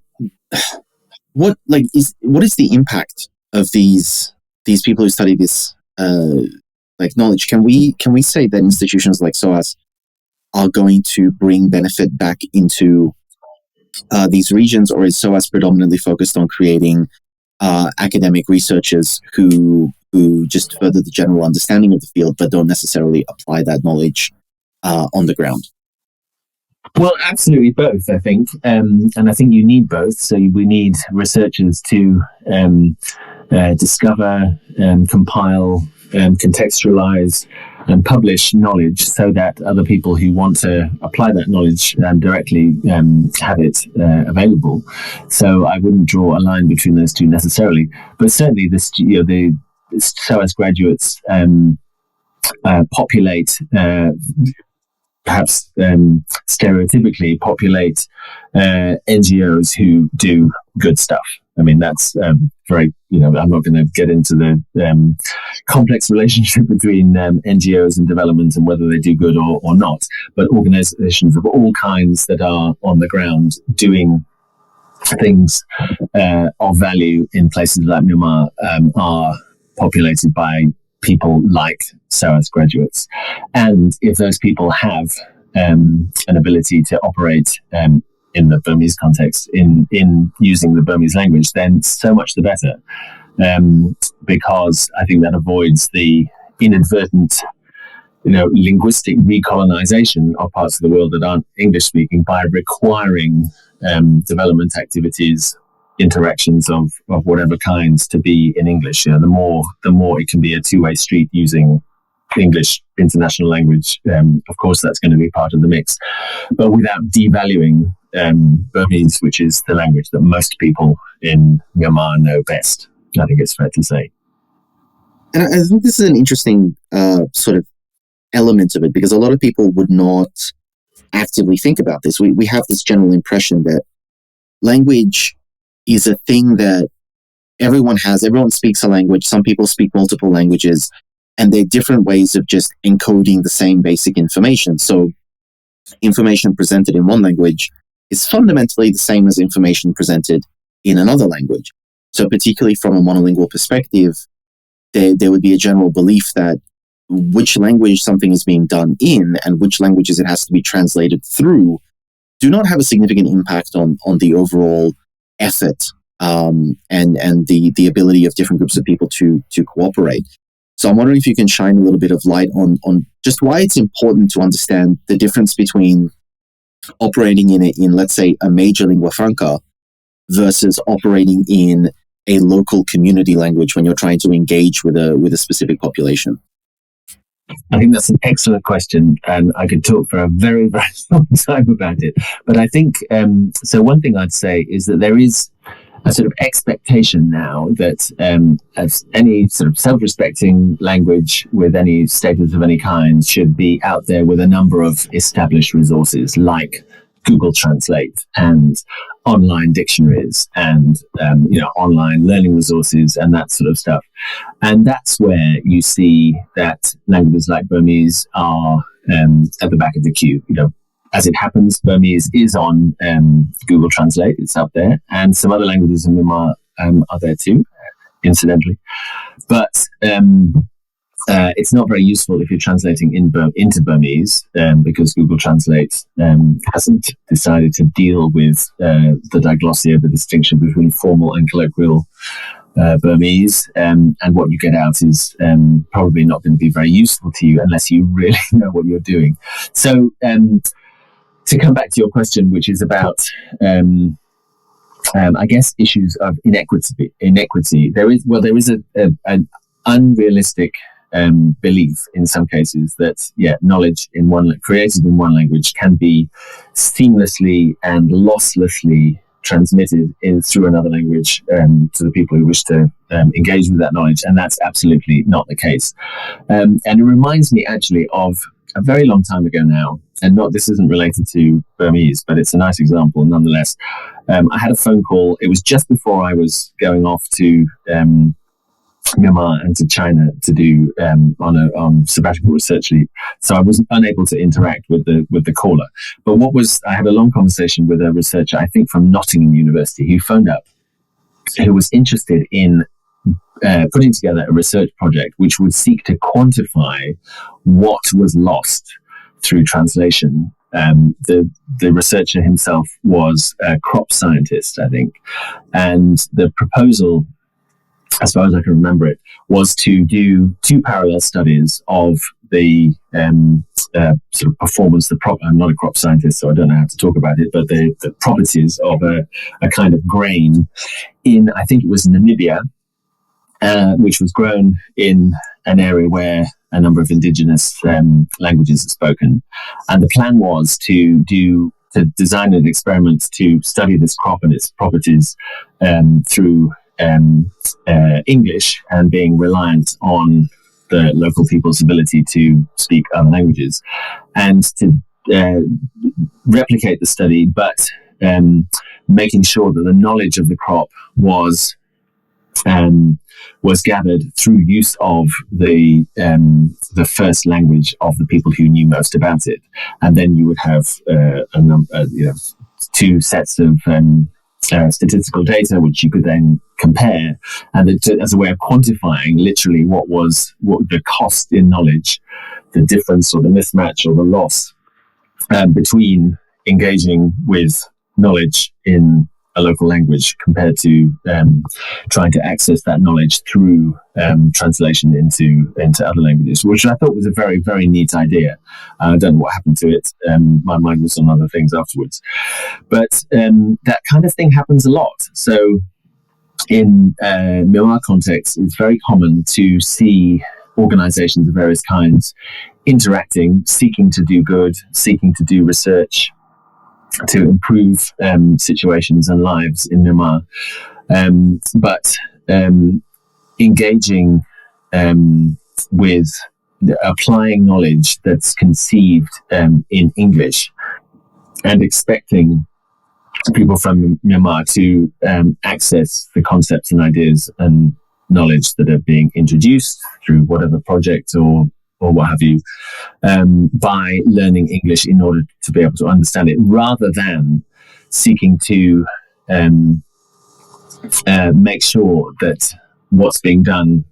what is the impact of these people who study this knowledge? Can we say that institutions like SOAS are going to bring benefit back into these regions, or is SOAS predominantly focused on creating academic researchers who just further the general understanding of the field, but don't necessarily apply that knowledge on the ground? Well, absolutely both, I think. And I think you need both. So we need researchers to discover, compile, contextualize, and publish knowledge so that other people who want to apply that knowledge directly have it available. So I wouldn't draw a line between those two necessarily, but certainly the SOAS graduates populate. Perhaps stereotypically populate NGOs who do good stuff. I mean, that's very, I'm not going to get into the complex relationship between NGOs and development and whether they do good or not, but organizations of all kinds that are on the ground doing things of value in places like Myanmar are populated by people like SOAS graduates. And if those people have an ability to operate in the Burmese context, in using the Burmese language, then so much the better. Because I think that avoids the inadvertent, linguistic recolonization of parts of the world that aren't English speaking by requiring development activities, interactions of whatever kinds to be in English. The more it can be a two-way street using English, international language, of course that's going to be part of the mix, but without devaluing Burmese, which is the language that most people in Myanmar know best. I think it's fair to say. And I think this is an interesting sort of element of it, because a lot of people would not actively think about this. We have this general impression that language is a thing that everyone speaks a language. Some people speak multiple languages, and they're different ways of just encoding the same basic information. So information presented in one language is fundamentally the same as information presented in another language. So particularly from a monolingual perspective, there would be a general belief that which language something is being done in and which languages it has to be translated through do not have a significant impact on the overall effort and the ability of different groups of people to cooperate. So I'm wondering if you can shine a little bit of light on just why it's important to understand the difference between operating in let's say, a major lingua franca versus operating in a local community language when you're trying to engage with a specific population. I think that's an excellent question, and I could talk for a very, very long time about it. But I think, so one thing I'd say is that there is a sort of expectation now that as any sort of self-respecting language with any status of any kind should be out there with a number of established resources like Google Translate and online dictionaries and online learning resources and that sort of stuff. And that's where you see that languages like Burmese are at the back of the queue. As it happens, Burmese is on Google Translate. It's up there. And some other languages in Myanmar are there too, incidentally. But it's not very useful if you're translating into Burmese because Google Translate hasn't decided to deal with the diglossia, the distinction between formal and colloquial Burmese, and what you get out is probably not going to be very useful to you unless you really know what you're doing. So to come back to your question, which is about I guess issues of inequity. There is an unrealistic belief in some cases that knowledge created in one language can be seamlessly and losslessly transmitted through another language to the people who wish to engage with that knowledge, and that's absolutely not the case. And it reminds me actually of a very long time ago now, and this isn't related to Burmese, but it's a nice example nonetheless. I had a phone call. It was just before I was going off to Myanmar and to China to do on sabbatical research leave, so I was unable to interact with the caller. But I had a long conversation with a researcher, I think from Nottingham University, who phoned up, who was interested in putting together a research project which would seek to quantify what was lost through translation. The researcher himself was a crop scientist, I think, and the proposal, as far as I can remember it, was to do two parallel studies of the sort of performance. I'm not a crop scientist, so I don't know how to talk about it, but the properties of a kind of grain in, I think it was Namibia, which was grown in an area where a number of indigenous languages are spoken. And the plan was to design an experiment to study this crop and its properties through English, and being reliant on the local people's ability to speak other languages, and to replicate the study, but making sure that the knowledge of the crop was gathered through use of the first language of the people who knew most about it. And then you would have two sets of statistical data, which you could then compare, and as a way of quantifying literally what the cost in knowledge, the difference or the mismatch or the loss between engaging with knowledge in a local language compared to trying to access that knowledge through translation into other languages, which I thought was a very, very neat idea. I don't know what happened to it. My mind was on other things afterwards. But that kind of thing happens a lot. So in Myanmar context, it's very common to see organizations of various kinds interacting, seeking to do good, seeking to do research, to improve situations and lives in Myanmar, but engaging with applying knowledge that's conceived in English, and expecting people from Myanmar to access the concepts and ideas and knowledge that are being introduced through whatever project or what have you, by learning English in order to be able to understand it, rather than seeking to make sure that what's being done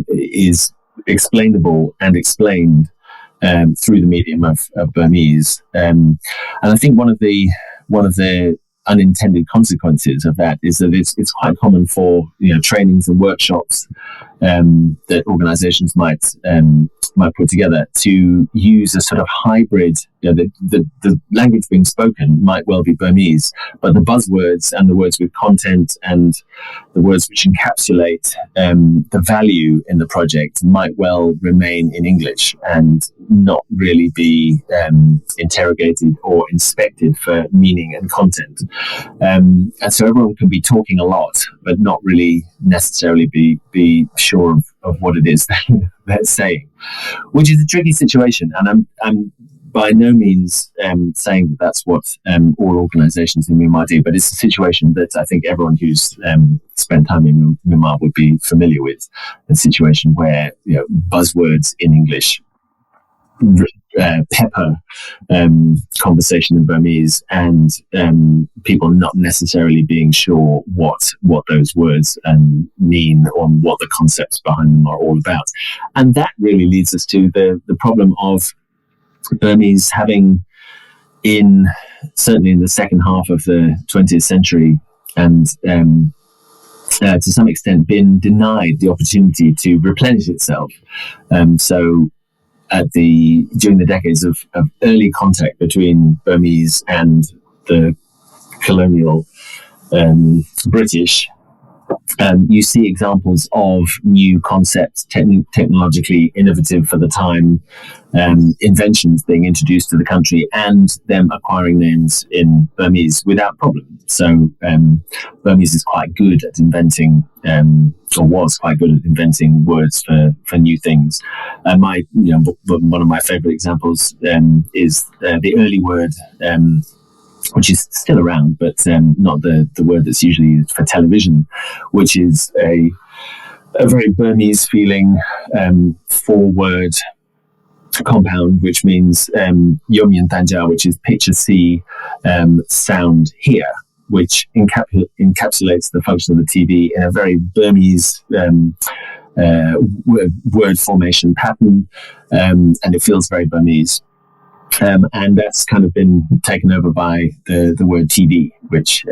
is explainable and explained through the medium of Burmese. And I think one of the unintended consequences of that is that it's quite common for trainings and workshops that organizations might put together to use a sort of hybrid. The language being spoken might well be Burmese, but the buzzwords and the words with content and the words which encapsulate the value in the project might well remain in English and not really be interrogated or inspected for meaning and content. And so everyone can be talking a lot, but not really necessarily be sure of what it is they're saying, which is a tricky situation. And I'm by no means saying that that's what all organizations in Myanmar do, but it's a situation that I think everyone who's spent time in Myanmar would be familiar with, a situation where buzzwords in English pepper conversation in Burmese, and people not necessarily being sure what those words mean or what the concepts behind them are all about. And that really leads us to the problem of Burmese having, certainly in the second half of the 20th century, and to some extent been denied the opportunity to replenish itself. So during the decades of early contact between Burmese and the colonial British, you see examples of new concepts, technologically innovative for the time, inventions being introduced to the country, and them acquiring names in Burmese without problem. So Burmese is quite good at inventing, or was quite good at inventing words for new things. And one of my favorite examples is the early word, which is still around, but not the word that's usually used for television, which is a very Burmese feeling 4-word compound, which means Yomyan Tanja, which is picture, see, sound, hear, which encapsulates the function of the TV in a very Burmese word formation pattern, and it feels very Burmese. And that's kind of been taken over by the word TV, which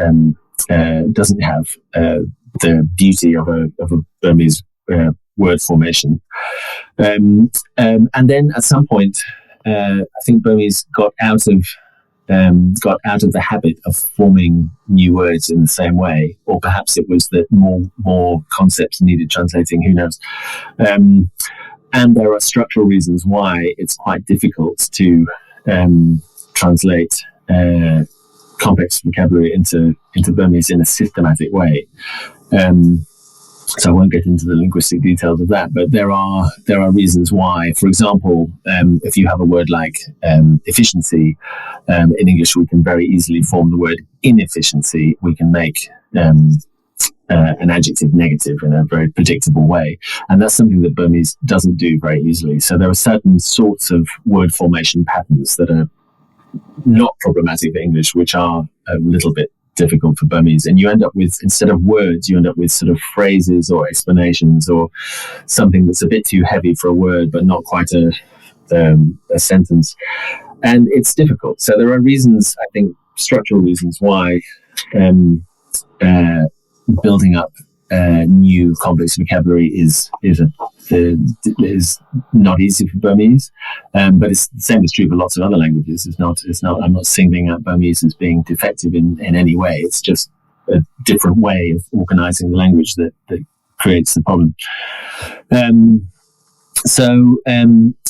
doesn't have the beauty of a Burmese word formation. And then at some point, I think Burmese got out of got out of the habit of forming new words in the same way, or perhaps it was that more concepts needed translating. Who knows? And there are structural reasons why it's quite difficult to translate complex vocabulary into Burmese in a systematic way. So I won't get into the linguistic details of that, but there are reasons why. For example, if you have a word like efficiency, in English we can very easily form the word inefficiency. We can make an adjective negative in a very predictable way, and that's something that Burmese doesn't do very easily. So there are certain sorts of word formation patterns that are not problematic for English, which are a little bit difficult for Burmese, and you end up with, instead of words, you end up with sort of phrases or explanations or something that's a bit too heavy for a word but not quite a sentence, and it's difficult. So there are reasons, I think, structural reasons why building up new complex vocabulary is not easy for Burmese, but it's the same is true for lots of other languages. It's not. I'm not singling out Burmese as being defective in any way. It's just a different way of organizing the language that creates the problem. So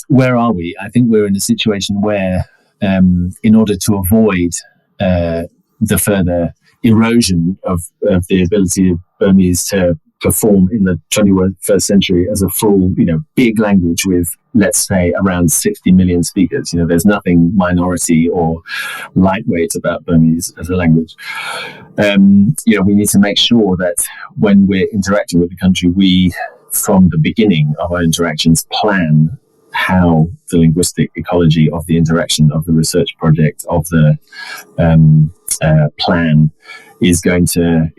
where are we? I think we're in a situation where, in order to avoid the further erosion of the ability of Burmese to perform in the 21st century as a full, big language with, let's say, around 60 million speakers. There's nothing minority or lightweight about Burmese as a language. We need to make sure that when we're interacting with the country, we, from the beginning of our interactions, plan how the linguistic ecology of the interaction, of the research project, of the plan is going to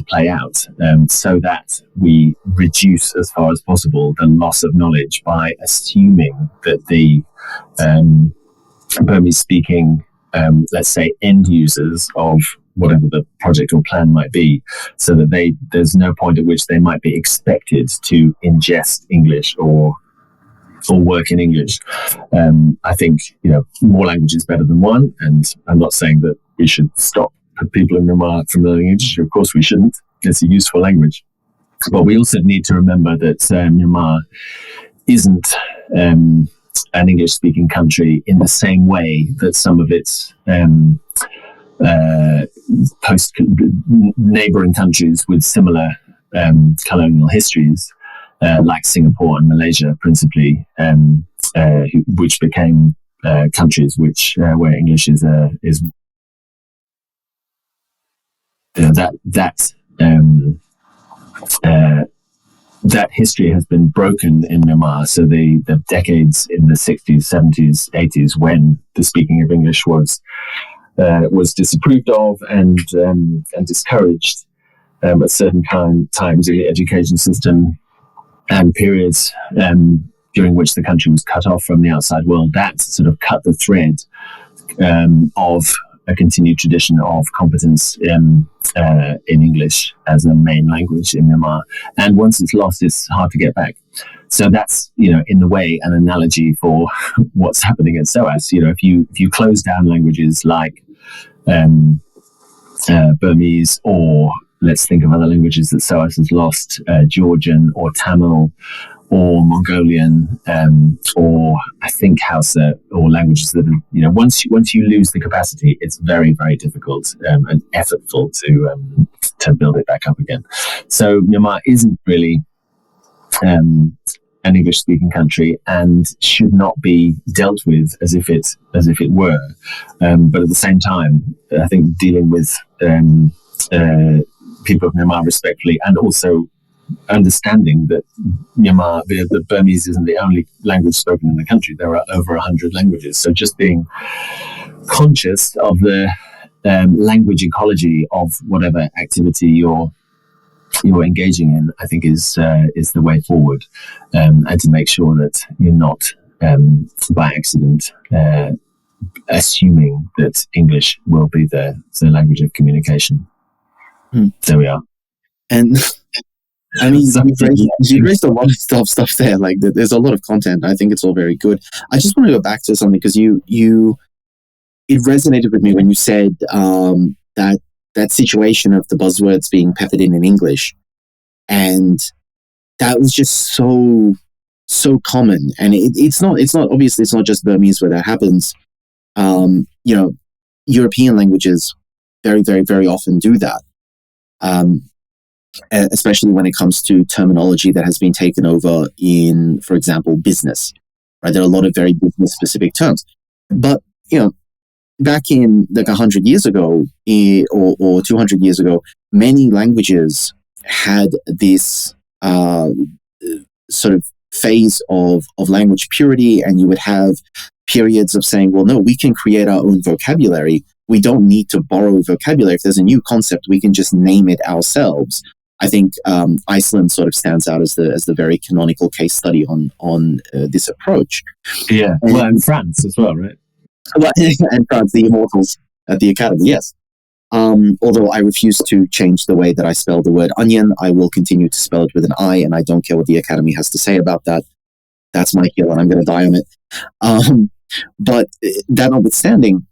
play out, so that we reduce as far as possible the loss of knowledge by assuming that the Burmese speaking, let's say, end users of whatever the project or plan might be, so that there's no point at which they might be expected to ingest English or work in English. I think, more language is better than one, and I'm not saying that we should stop people in Myanmar from learning English. Of course we shouldn't. It's a useful language. But we also need to remember that Myanmar isn't an English-speaking country in the same way that some of its neighbouring countries with similar colonial histories, like Singapore and Malaysia, principally, which became countries where English is that history has been broken in Myanmar. So the decades in the 60s, 70s, 80s, when the speaking of English was disapproved of and discouraged at certain times in the education system, and periods during which the country was cut off from the outside world, that sort of cut the thread of a continued tradition of competence in English as a main language in Myanmar. And once it's lost, it's hard to get back. So that's, in the way, an analogy for what's happening at SOAS. If you close down languages like Burmese, or let's think of other languages that SOAS has lost, Georgian or Tamil or Mongolian, or I think Hausa, or languages that are, once you lose the capacity, it's very, very difficult and effortful to build it back up again. So Myanmar isn't really an English-speaking country and should not be dealt with as if it were. But at the same time, I think dealing with people of Myanmar respectfully, and also understanding that the Burmese isn't the only language spoken in the country. There are over 100 languages. So just being conscious of the language ecology of whatever activity you're engaging in, I think is the way forward, and to make sure that you're not by accident assuming that English will be the language of communication. There we are. And I mean, you raised a lot of stuff there. Like, there's a lot of content. I think it's all very good. I just want to go back to something, because you it resonated with me when you said that situation of the buzzwords being peppered in English, and that was just so common. And it's not obviously it's not just Burmese where that happens. European languages very, very, very often do that. Especially when it comes to terminology that has been taken over in, for example, business, right? There are a lot of very business specific terms, but back in like 100 years ago or 200 years ago, many languages had this sort of phase of language purity, and you would have periods of saying, well, no, we can create our own vocabulary. We don't need to borrow vocabulary. If there's a new concept, we can just name it ourselves. I think Iceland sort of stands out as the very canonical case study on this approach. Yeah, and France as well, right? And France, the Immortals at the Academy, yes. Although I refuse to change the way that I spell the word onion, I will continue to spell it with an I, and I don't care what the Academy has to say about that. That's my hill, and I'm going to die on it. But that notwithstanding,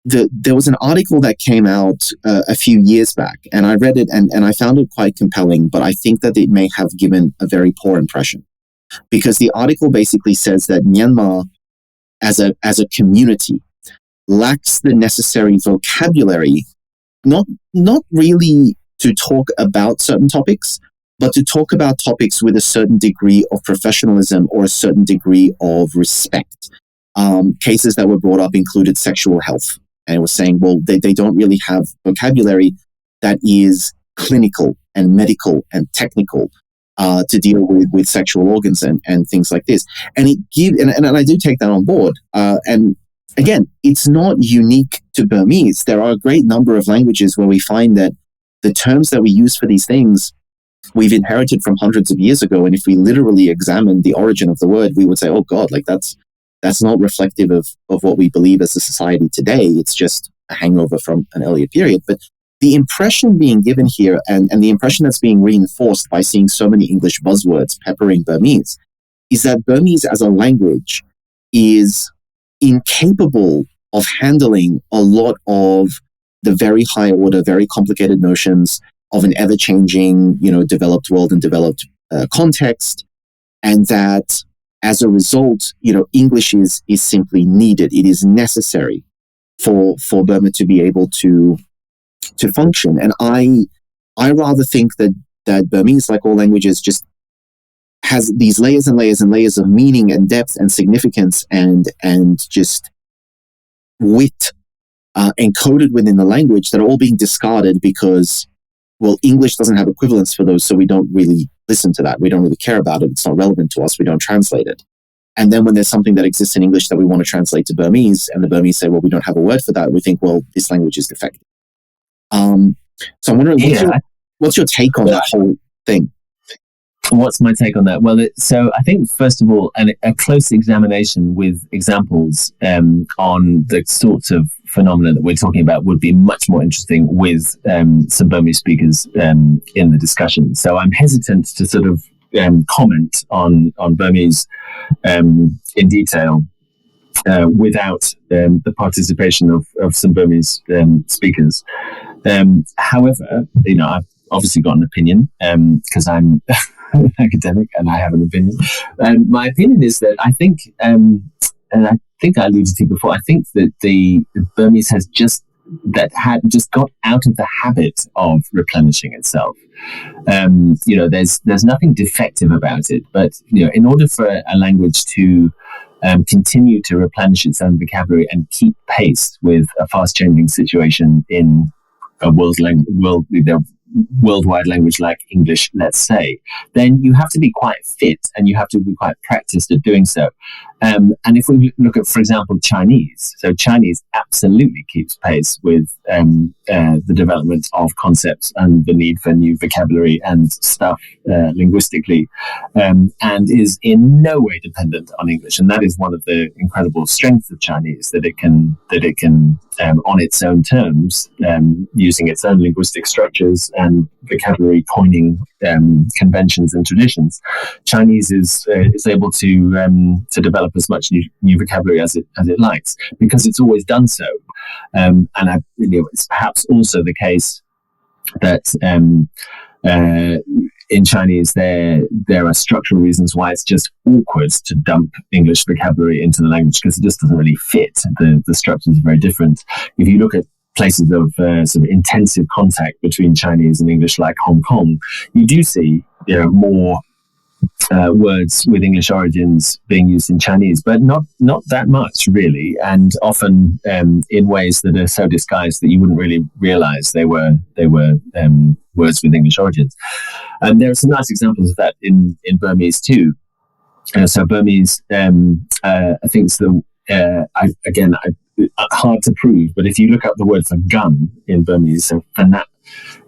there was an article that came out a few years back, and I read it and I found it quite compelling, but I think that it may have given a very poor impression, because the article basically says that Myanmar as a community lacks the necessary vocabulary, not really to talk about certain topics, but to talk about topics with a certain degree of professionalism or a certain degree of respect. Cases that were brought up included sexual health. And it was saying, well, they don't really have vocabulary that is clinical and medical and technical to deal with sexual organs and things like this. And and I do take that on board. And again, it's not unique to Burmese. There are a great number of languages where we find that the terms that we use for these things we've inherited from hundreds of years ago. And if we literally examine the origin of the word, we would say, oh God, like that's not reflective of what we believe as a society today. It's just a hangover from an earlier period. But the impression being given here, and the impression that's being reinforced by seeing so many English buzzwords peppering Burmese, is that Burmese as a language is incapable of handling a lot of the very high order, very complicated notions of an ever-changing, developed world and developed context, and that as a result, English is simply needed. It is necessary for Burma to be able to function. And I rather think that Burmese, like all languages, just has these layers and layers and layers of meaning and depth and significance and just wit encoded within the language that are all being discarded because, well, English doesn't have equivalents for those, so we don't really listen to that. We don't really care about it. It's not relevant to us. We don't translate it. And then when there's something that exists in English that we want to translate to Burmese, and the Burmese say, well, we don't have a word for that, we think, well, this language is defective. So I'm wondering, what's your take on that whole thing? What's my take on that? Well, so I think, first of all, a close examination with examples on the sorts of phenomena that we're talking about would be much more interesting with some Burmese speakers in the discussion. So I'm hesitant to sort of comment on Burmese in detail without the participation of some Burmese speakers. However, I've obviously got an opinion because I'm an academic and I have an opinion. My opinion is that I think, and I think I alluded to before, I think that the Burmese has just got out of the habit of replenishing itself. There's nothing defective about it, but in order for a language to continue to replenish its own vocabulary and keep pace with a fast-changing situation in a worldwide language like English, let's say, then you have to be quite fit and you have to be quite practiced at doing so. And if we look at, for example, Chinese, so Chinese absolutely keeps pace with the development of concepts and the need for new vocabulary and stuff linguistically, and is in no way dependent on English. And that is one of the incredible strengths of Chinese, that it can on its own terms, using its own linguistic structures and vocabulary coining conventions and traditions, Chinese is able to develop as much new vocabulary as it likes, because it's always done so. It's perhaps also the case that in Chinese there are structural reasons why it's just awkward to dump English vocabulary into the language, because it just doesn't really fit. The structures are very different. If you look at places of sort of intensive contact between Chinese and English, like Hong Kong, you do see more words with English origins being used in Chinese, but not that much really, and often in ways that are so disguised that you wouldn't really realize they were words with English origins. And there are some nice examples of that in Burmese too. So Burmese, I think it's hard to prove, but if you look up the word for gun in Burmese, so fanap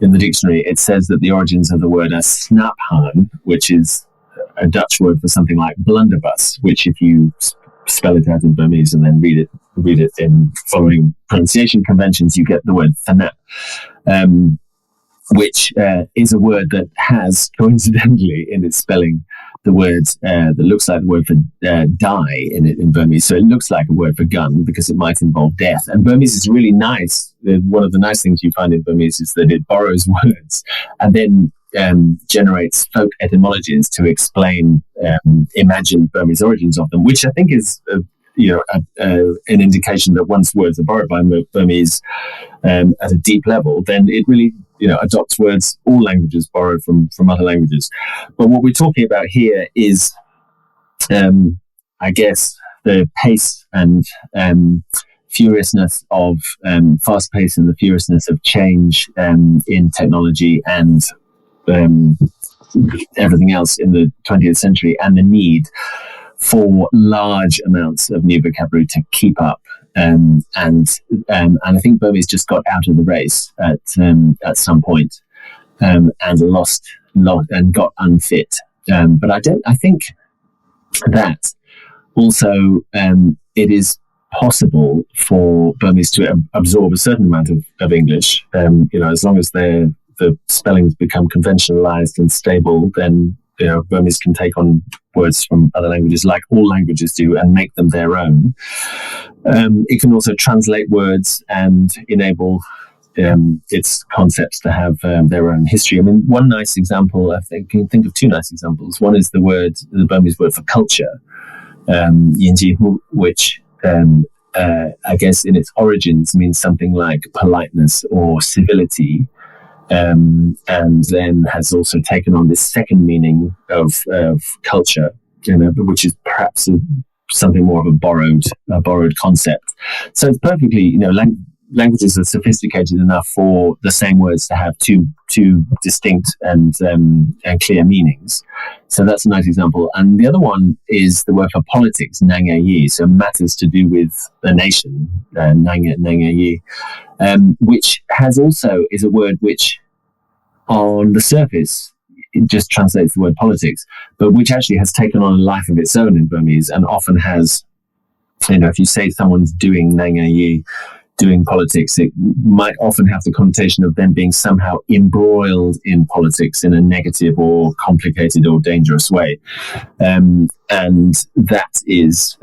in the dictionary, it says that the origins of the word are snaphan, which is a Dutch word for something like blunderbuss, which if you spell it out in Burmese and then read it in following pronunciation conventions, you get the word fanap, which is a word that has, coincidentally, in its spelling, the word that looks like the word for die in Burmese. So it looks like a word for gun because it might involve death. And Burmese is really nice. One of the nice things you find in Burmese is that it borrows words and then generates folk etymologies to explain imagined Burmese origins of them, which I think is an indication that once words are borrowed by Burmese at a deep level, then it really adopts words all languages borrow from other languages. But what we're talking about here is, I guess, the pace and furiousness of fast pace and the furiousness of change in technology and everything else in the 20th century, and the need for large amounts of new vocabulary to keep up. And I think Burmese just got out of the race at some point, and lost and got unfit. But I think that also it is possible for Burmese to absorb a certain amount of English. As long as the spellings become conventionalized and stable, then Burmese can take on words from other languages, like all languages do, and make them their own. It can also translate words and enable its concepts to have their own history. I mean, one nice example, I can think of two nice examples. One is the Burmese word for culture, yinjihu, which I guess in its origins means something like politeness or civility. And then has also taken on this second meaning of culture, which is perhaps something more of a borrowed concept. So it's perfectly, languages are sophisticated enough for the same words to have two distinct and clear meanings. So that's a nice example. And the other one is the word for politics, nangayi, so matters to do with a nation, nangayi, which is a word which on the surface it just translates the word politics, but which actually has taken on a life of its own in Burmese, and often has, if you say someone's doing nangayi, doing politics, it might often have the connotation of them being somehow embroiled in politics in a negative or complicated or dangerous way. And that is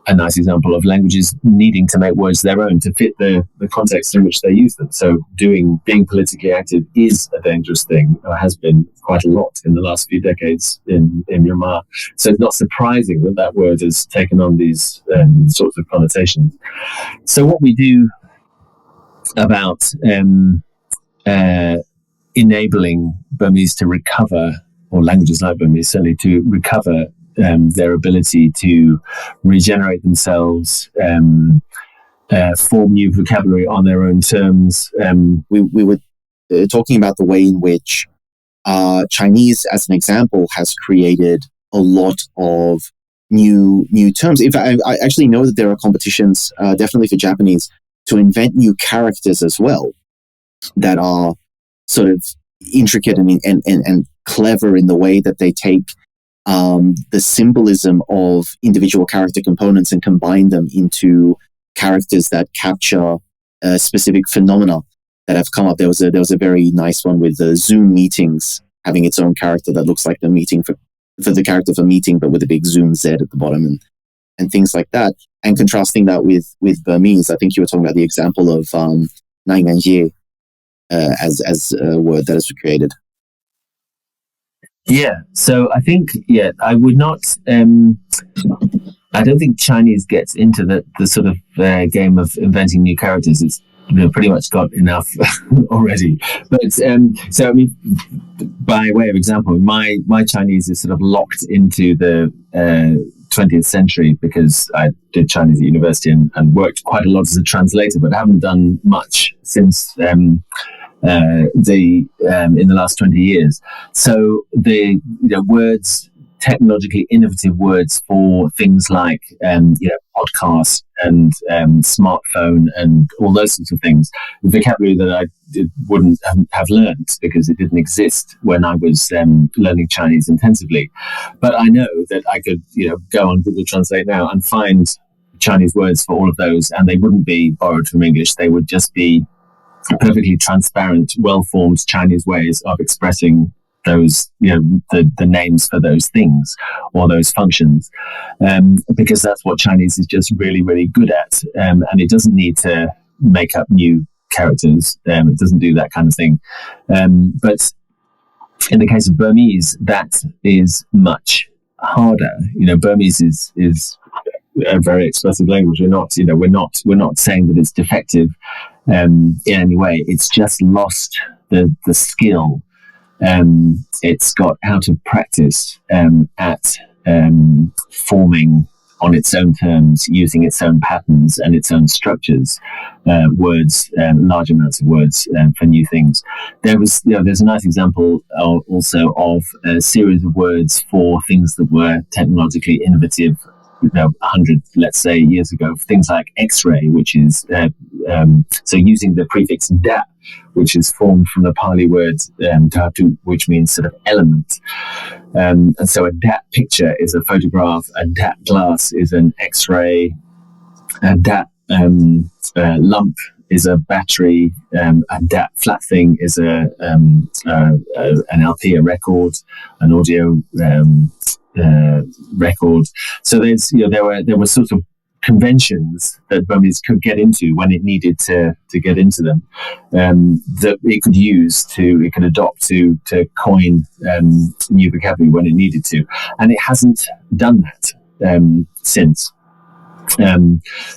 a nice example of languages needing to make words their own to fit the context in which they use them. So being politically active is a dangerous thing, or has been quite a lot in the last few decades in Myanmar. So it's not surprising that word has taken on these sorts of connotations. So what we do about enabling Burmese to recover, or languages like Burmese certainly to recover their ability to regenerate themselves, form new vocabulary on their own terms. We were talking about the way in which Chinese, as an example, has created a lot of new terms. In fact, I actually know that there are competitions, definitely for Japanese, to invent new characters as well that are sort of intricate and clever in the way that they take the symbolism of individual character components and combine them into characters that capture specific phenomena that have come up. There was a very nice one with the Zoom meetings having its own character that looks like the meeting for the character for meeting, but with a big Zoom Z at the bottom. And and things like that, and contrasting that with Burmese. I think you were talking about the example of Nai Ngan Ye as a word that is created. Yeah. So I think, I would not. I don't think Chinese gets into the sort of game of inventing new characters. It's pretty much got enough already. But so I mean, by way of example, my Chinese is sort of locked into the 20th century because I did Chinese at university and worked quite a lot as a translator, but haven't done much since in the last 20 years. So the words, technologically innovative words for things like podcast and smartphone and all those sorts of things, the vocabulary that I wouldn't have learned because it didn't exist when I was learning Chinese intensively. But I know that I could go on Google Translate now and find Chinese words for all of those, and they wouldn't be borrowed from English. They would just be perfectly transparent, well-formed Chinese ways of expressing those, the names for those things or those functions, because that's what Chinese is just really, really good at, and it doesn't need to make up new characters. It doesn't do that kind of thing. But in the case of Burmese, that is much harder. Burmese is a very expressive language. We're not saying that it's defective in any way. It's just lost the skill. It's got out of practice at forming on its own terms, using its own patterns and its own structures, words, large amounts of words for new things. There's a nice example also of a series of words for things that were technologically innovative 100, let's say, years ago, things like X-ray, which is so using the prefix da, which is formed from the Pali word dhatu, which means sort of element. And so a dat picture is a photograph, a dat glass is an X-ray, a dat lump is a battery, a dat flat thing is an LP, a record, an audio record. So there were sort of conventions that Burmese could get into when it needed to get into them, that it could adopt to coin new vocabulary when it needed to, and it hasn't done that since.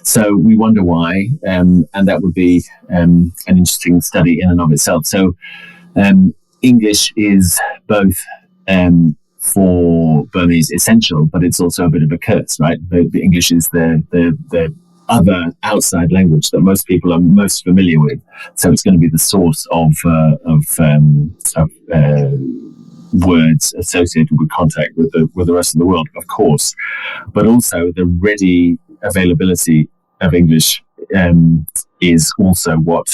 So we wonder why, and that would be an interesting study in and of itself. So English is both for Burmese essential, but it's also a bit of a curse, right? The English is the other outside language that most people are most familiar with, so it's going to be the source of words associated with contact with the rest of the world, of course, but also the ready availability of English is also what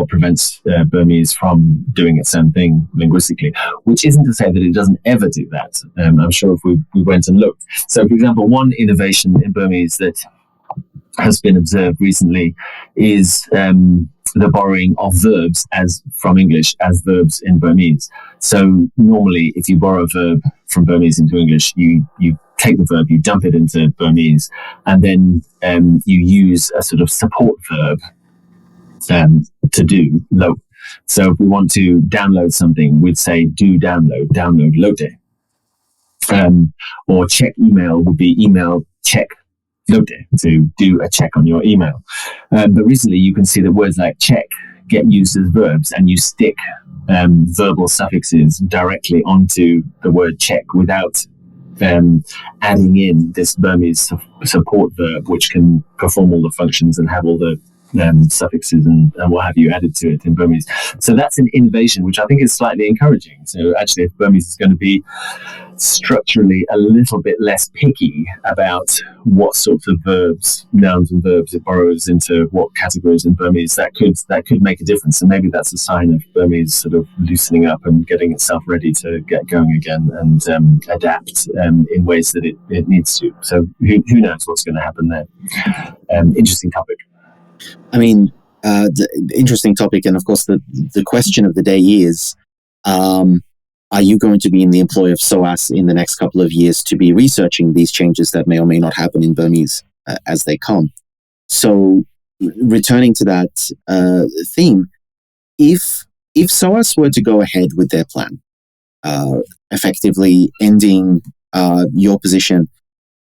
prevents Burmese from doing its own thing linguistically, which isn't to say that it doesn't ever do that. I'm sure if we went and looked. So, for example, one innovation in Burmese that has been observed recently is the borrowing of verbs from English as verbs in Burmese. So normally, if you borrow a verb from Burmese into English, you take the verb, you dump it into Burmese, and then you use a sort of support verb to do load. So if we want to download something, we'd say do download load. Or check email would be email check load, to do a check on your email. But recently you can see that words like check get used as verbs, and you stick verbal suffixes directly onto the word check without adding in this Burmese support verb, which can perform all the functions and have all the suffixes and what have you added to it in Burmese. So that's an innovation, which I think is slightly encouraging. So actually, if Burmese is going to be structurally a little bit less picky about what sorts of verbs, nouns and verbs it borrows into what categories in Burmese, that could make a difference. And maybe that's a sign of Burmese sort of loosening up and getting itself ready to get going again and adapt in ways that it needs to. So who knows what's going to happen there. Interesting topic. I mean, the interesting topic, and of course the question of the day is, are you going to be in the employ of SOAS in the next couple of years to be researching these changes that may or may not happen in Burmese as they come? So, returning to that theme, if SOAS were to go ahead with their plan, effectively ending your position,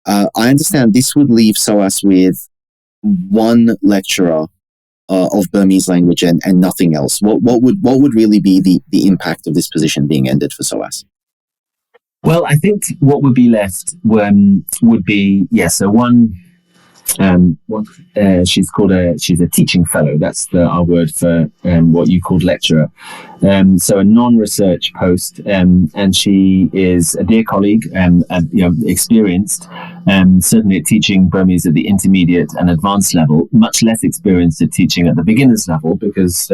I understand this would leave SOAS with one lecturer of Burmese language and nothing else. What would really be the impact of this position being ended for SOAS? Well, I think what would be left would be, so one, she's a teaching fellow. That's our word for what you called lecturer. So a non-research post, and she is a dear colleague and experienced, certainly at teaching Burmese at the intermediate and advanced level. Much less experienced at teaching at the beginners level, because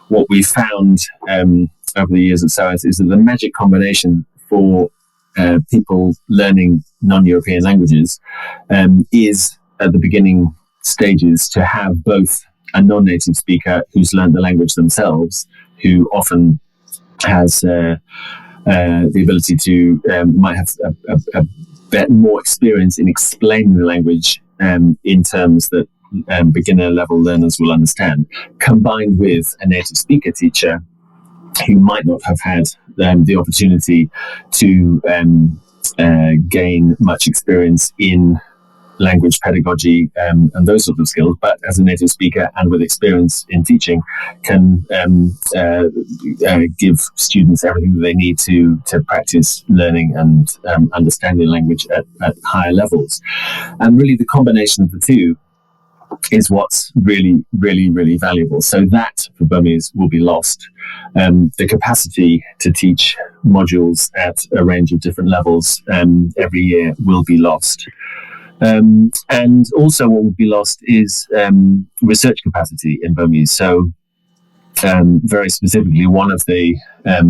what we found over the years at SOAS is that the magic combination for people learning non-European languages is at the beginning stages to have both a non-native speaker who's learned the language themselves, who often has the ability to might have a bit more experience in explaining the language in terms that beginner level learners will understand, combined with a native speaker teacher who might not have had the opportunity to gain much experience in language pedagogy and those sorts of skills, but as a native speaker and with experience in teaching can give students everything that they need to practice learning and understanding language at higher levels. And really the combination of the two is what's really, really, really valuable. So that for Burmese will be lost. The capacity to teach modules at a range of different levels every year will be lost. And also what will be lost is research capacity in Burmese. So very specifically, one of the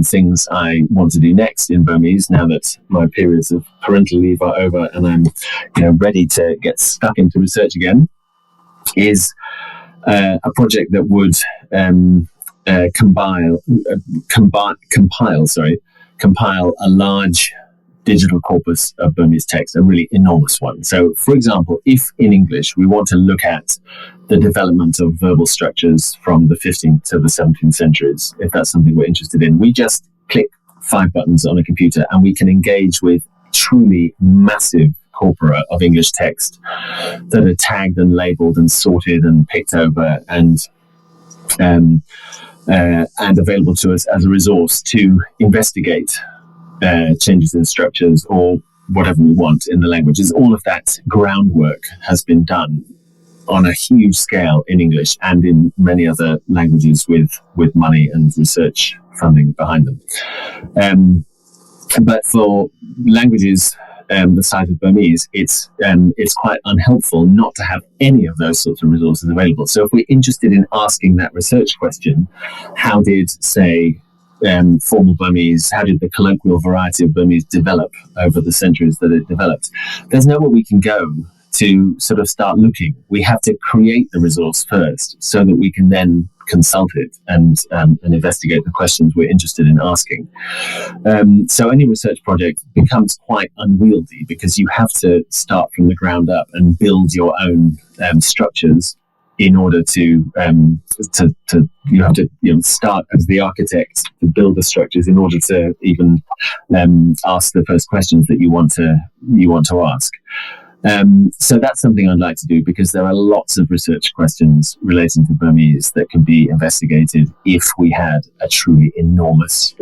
things I want to do next in Burmese, now that my periods of parental leave are over and I'm ready to get stuck into research again, is a project that would compile a large digital corpus of Burmese text, a really enormous one. So, for example, if in English we want to look at the development of verbal structures from the 15th to the 17th centuries, if that's something we're interested in, we just click 5 buttons on a computer and we can engage with truly massive corpora of English text that are tagged and labelled and sorted and picked over and available to us as a resource to investigate changes in structures or whatever we want in the languages. All of that groundwork has been done on a huge scale in English and in many other languages with money and research funding behind them. But for languages the size of Burmese, it's quite unhelpful not to have any of those sorts of resources available. So if we're interested in asking that research question, how did, say, formal Burmese, how did the colloquial variety of Burmese develop over the centuries that it developed? There's nowhere we can go to sort of start looking. We have to create the resource first so that we can then consult it and investigate the questions we're interested in asking. So any research project becomes quite unwieldy because you have to start from the ground up and build your own structures in order to you have to start as the architect to build the structures in order to even ask the first questions that you want to ask. So that's something I'd like to do because there are lots of research questions relating to Burmese that can be investigated if we had a truly enormous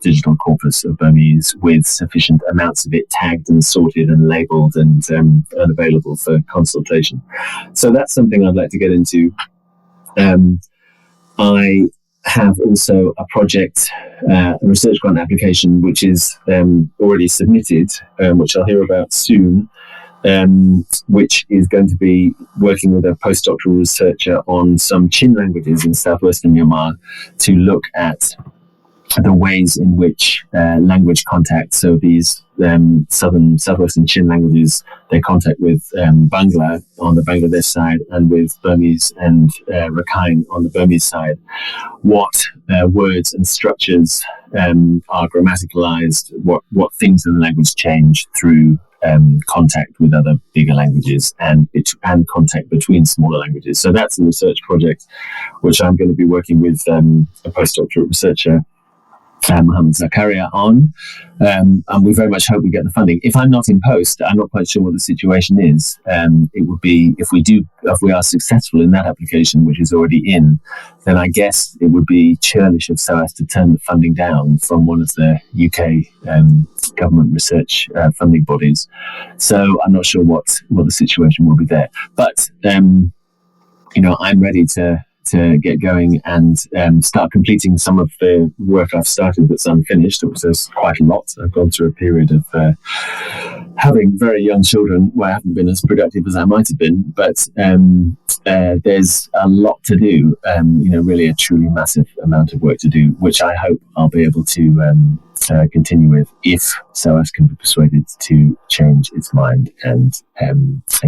digital corpus of Burmese with sufficient amounts of it tagged and sorted and labelled and available for consultation. So that's something I'd like to get into. I have also a project, a research grant application, which is already submitted, which I'll hear about soon, which is going to be working with a postdoctoral researcher on some Chin languages in southwestern Myanmar to look at the ways in which language contact, so these southwestern Chin languages, they contact with Bangla on the Bangladesh side and with Burmese and Rakhine on the Burmese side, what words and structures are grammaticalized, what things in the language change through contact with other bigger languages and contact between smaller languages. So that's a research project which I'm going to be working with a postdoctoral researcher, Mohammed Zakaria, on, and we very much hope we get the funding. If I'm not in post, I'm not quite sure what the situation is. It would be, if we are successful in that application, which is already in, then I guess it would be churlish of SOAS to turn the funding down from one of the UK government research funding bodies. So I'm not sure what the situation will be there. But I'm ready to get going and start completing some of the work I've started that's unfinished. There's quite a lot. I've gone through a period of having very young children where I haven't been as productive as I might have been, but there's a lot to do, really a truly massive amount of work to do, which I hope I'll be able to continue with if SOAS can be persuaded to change its mind and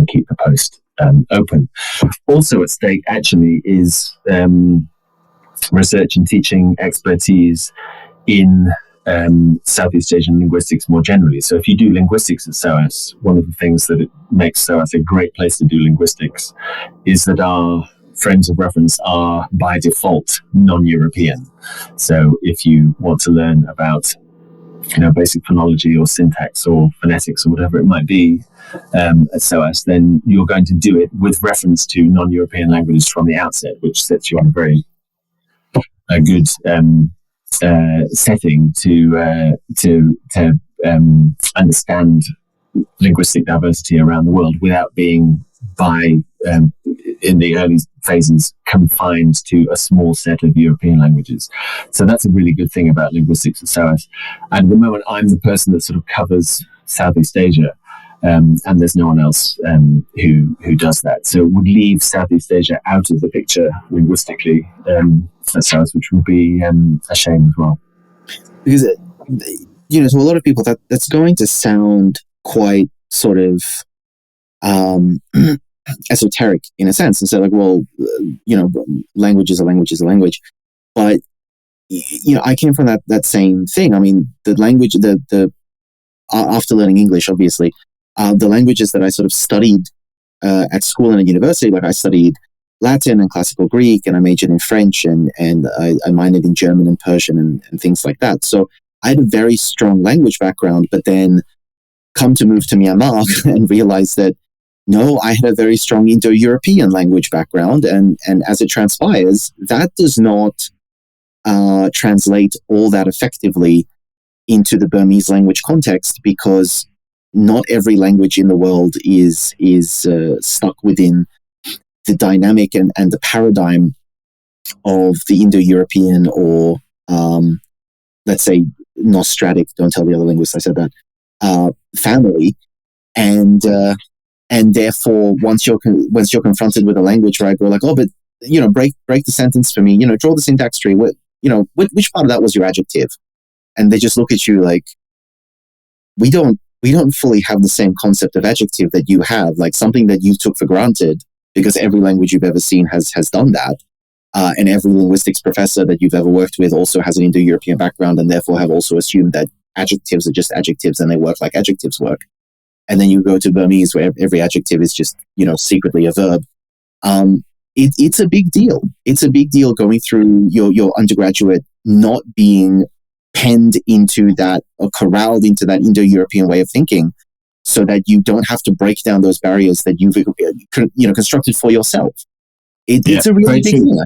keep the post open. Also at stake actually is research and teaching expertise in Southeast Asian linguistics more generally. So if you do linguistics at SOAS, one of the things that it makes SOAS a great place to do linguistics is that our frames of reference are by default non-European. So if you want to learn about basic phonology or syntax or phonetics or whatever it might be at SOAS, then you're going to do it with reference to non-European languages from the outset, which sets you on a good setting to understand linguistic diversity around the world without being in the early phases confined to a small set of European languages. So that's a really good thing about linguistics at SOAS. And at the moment, I'm the person that sort of covers Southeast Asia, and there's no one else who does that. So it would leave Southeast Asia out of the picture linguistically at SOAS, which would be a shame as well. Because, to a lot of people, that's going to sound quite sort of esoteric in a sense, and say like, well, language is a language is a language. But I came from that same thing. I mean, the language, the after learning English, obviously, the languages that I sort of studied at school and at university, like I studied Latin and classical Greek, and I majored in French, and I minored in German and Persian and things like that. So I had a very strong language background, but then come to move to Myanmar and realize that no, I had a very strong Indo-European language background, and as it transpires, that does not translate all that effectively into the Burmese language context, because not every language in the world is stuck within the dynamic and the paradigm of the Indo-European or let's say Nostratic, don't tell the other linguists I said that, family, and therefore once you're confronted with a language where I go like, oh, but break the sentence for me, draw the syntax tree, which part of that was your adjective? And they just look at you like, we don't fully have the same concept of adjective that you have, like something that you took for granted because every language you've ever seen has done that. And every linguistics professor that you've ever worked with also has an Indo-European background, and therefore have also assumed that adjectives are just adjectives and they work like adjectives work. And then you go to Burmese where every adjective is just, secretly a verb. It's a big deal. It's a big deal going through your undergraduate not being penned into that or corralled into that Indo-European way of thinking, so that you don't have to break down those barriers that you've constructed for yourself. It's a really big deal.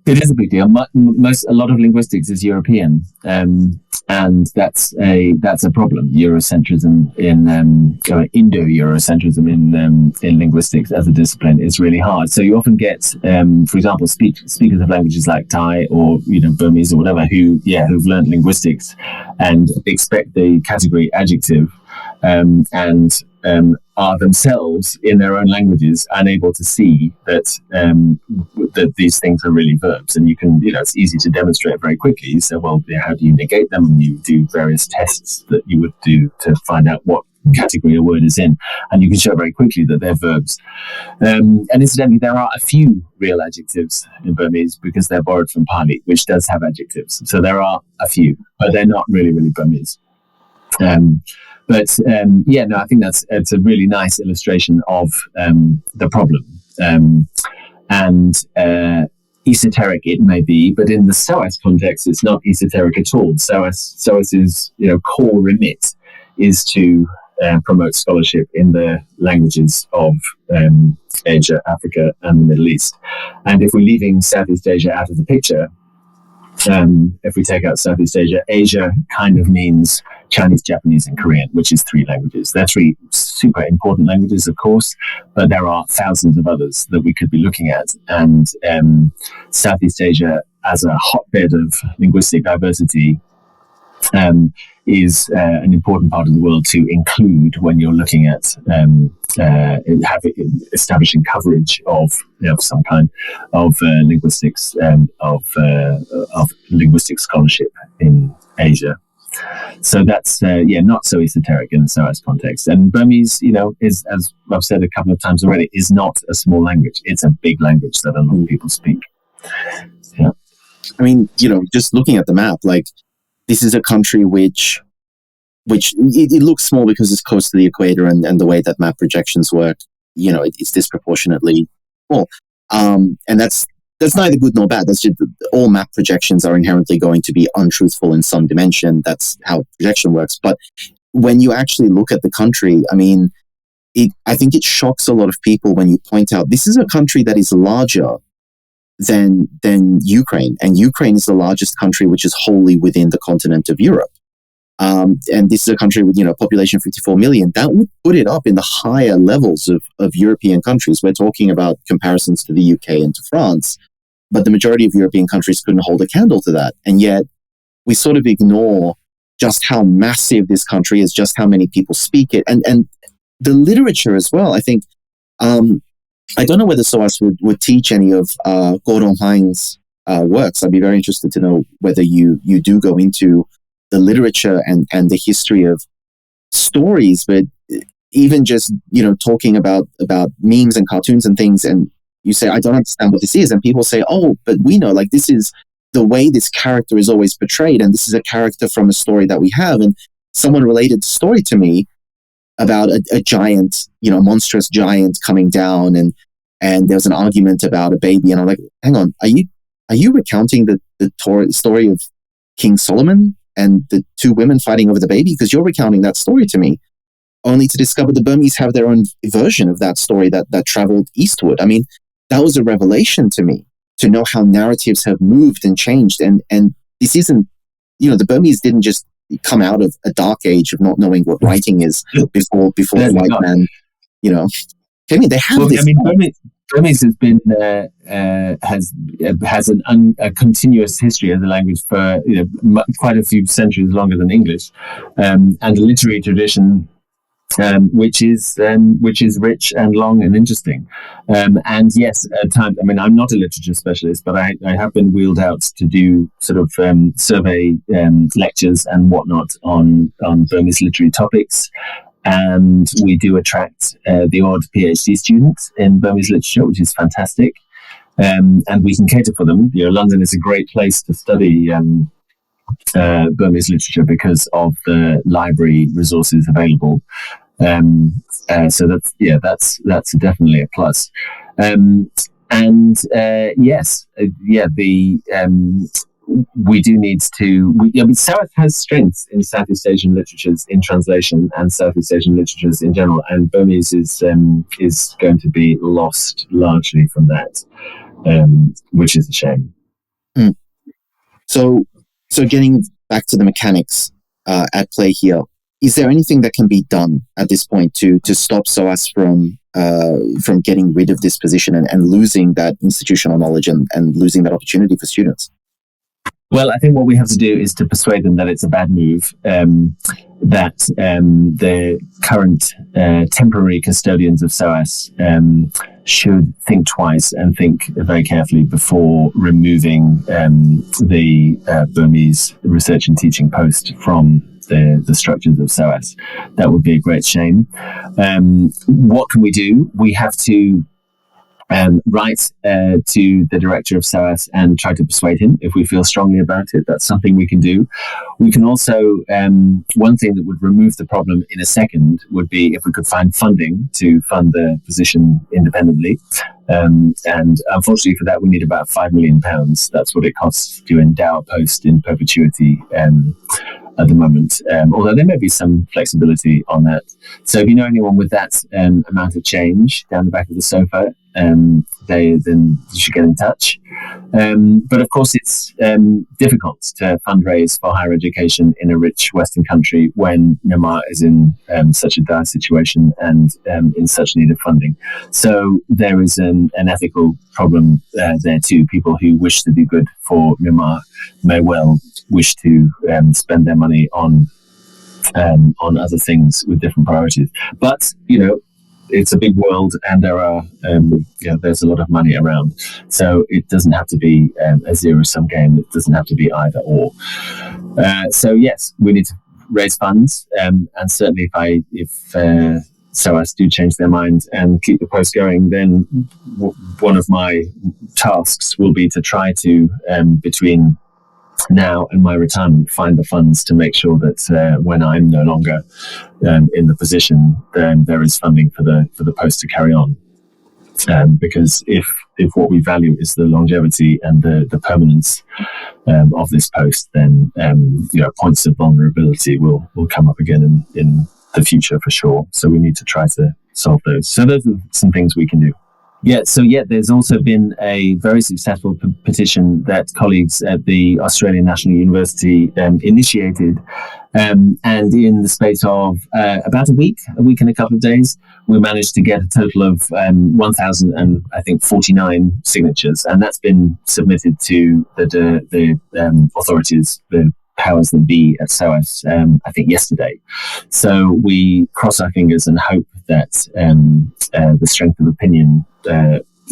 It is a big deal. A lot of linguistics is European, and that's a problem. Eurocentrism Indo-Eurocentrism in linguistics as a discipline is really hard. So you often get, for example, speakers of languages like Thai or Burmese or whatever who've learned linguistics and expect the category adjective, and are themselves in their own languages unable to see that that these things are really verbs, and you can, it's easy to demonstrate very quickly. So, well, how do you negate them? And you do various tests that you would do to find out what category a word is in, and you can show very quickly that they're verbs. And incidentally, there are a few real adjectives in Burmese because they're borrowed from Pali, which does have adjectives. So there are a few, but they're not really Burmese. I think it's a really nice illustration of the problem. Esoteric it may be, but in the SOAS context, it's not esoteric at all. SOAS is, core remit is to promote scholarship in the languages of Asia, Africa, and the Middle East. And if we're leaving Southeast Asia out of the picture, if we take out Southeast Asia, Asia kind of means Chinese, Japanese, and Korean, which is 3 languages. They're 3 super important languages, of course, but there are thousands of others that we could be looking at. And Southeast Asia, as a hotbed of linguistic diversity, is an important part of the world to include when you're looking at establishing coverage of some kind of linguistics, of linguistic scholarship in Asia. So that's not so esoteric in the SOAS context. And Burmese, is, as I've said a couple of times already, is not a small language. It's a big language that a lot of people speak. Yeah. I mean, just looking at the map, like, this is a country which it looks small because it's close to the equator, and the way that map projections work, it's disproportionately small. And that's neither good nor bad. That's just, all map projections are inherently going to be untruthful in some dimension. That's how projection works. But when you actually look at the country, I mean, I think it shocks a lot of people when you point out this is a country that is larger than Ukraine, and Ukraine is the largest country which is wholly within the continent of Europe. And this is a country with population 54 million. That would put it up in the higher levels of European countries. We're talking about comparisons to the UK and to France, but the majority of European countries couldn't hold a candle to that. And yet we sort of ignore just how massive this country is, just how many people speak it, and the literature as well. I think I don't know whether SOAS would teach any of Gordon Hines' works. I'd be very interested to know whether you do go into the literature and the history of stories, but even just, talking about memes and cartoons and things, and you say, I don't understand what this is. And people say, oh, but we know, like, this is the way this character is always portrayed, and this is a character from a story that we have. And someone related the story to me about a giant, a monstrous giant coming down, and there was an argument about a baby, and I'm like, hang on, are you recounting the story of King Solomon and the 2 women fighting over the baby? Because you're recounting that story to me, only to discover the Burmese have their own version of that story that traveled eastward. I mean, that was a revelation to me, to know how narratives have moved and changed, and this isn't, the Burmese didn't just come out of a dark age of not knowing what writing is before the white man, I mean, they have this. I mean, Burmese has been has a continuous history as a language for quite a few centuries longer than English, and a literary tradition which is rich and long and interesting. And yes, at times, I mean, I'm not a literature specialist, but I have been wheeled out to do sort of survey lectures and whatnot on Burmese literary topics. And we do attract the odd PhD student in Burmese literature, which is fantastic. And we can cater for them. London is a great place to study Burmese literature because of the library resources available. So that's definitely a plus. We do need to. SOAS has strengths in Southeast Asian literatures in translation and Southeast Asian literatures in general, and Burmese is going to be lost largely from that, which is a shame. Mm. So getting back to the mechanics at play here, is there anything that can be done at this point to stop SOAS from getting rid of this position and losing that institutional knowledge and losing that opportunity for students? Well, I think what we have to do is to persuade them that it's a bad move. that the current temporary custodians of SOAS should think twice and think very carefully before removing the Burmese research and teaching post from the structures of SOAS. That would be a great shame. What can we do? We have to write to the director of SOAS and try to persuade him if we feel strongly about it. That's something we can do. We can also, one thing that would remove the problem in a second would be if we could find funding to fund the position independently. And unfortunately for that, we need about £5 million. That's what it costs to endow a post in perpetuity at the moment, although there may be some flexibility on that. So if you know anyone with that amount of change down the back of the sofa, then you should get in touch. But of course, it's difficult to fundraise for higher education in a rich Western country when Myanmar is in such a dire situation and in such need of funding. So there is an ethical problem there too. People who wish to do good for Myanmar may well wish to spend their money on other things with different priorities. But, it's a big world and there are, there's a lot of money around. So it doesn't have to be a zero-sum game. It doesn't have to be either or. So yes, we need to raise funds. And certainly if SOAS do change their mind and keep the post going, then one of my tasks will be to try to, between now and my retirement, find the funds to make sure that when I'm no longer in the position, then there is funding for the post to carry on. Because if what we value is the longevity and the permanence of this post, then points of vulnerability will come up again in the future for sure. So we need to try to solve those. So those are some things we can do. There's also been a very successful petition that colleagues at the Australian National University initiated. And in the space of about a week and a couple of days, we managed to get a total of 1,049 signatures. And that's been submitted to the authorities, the powers that be at SOAS, I think yesterday. So we cross our fingers and hope that the strength of opinion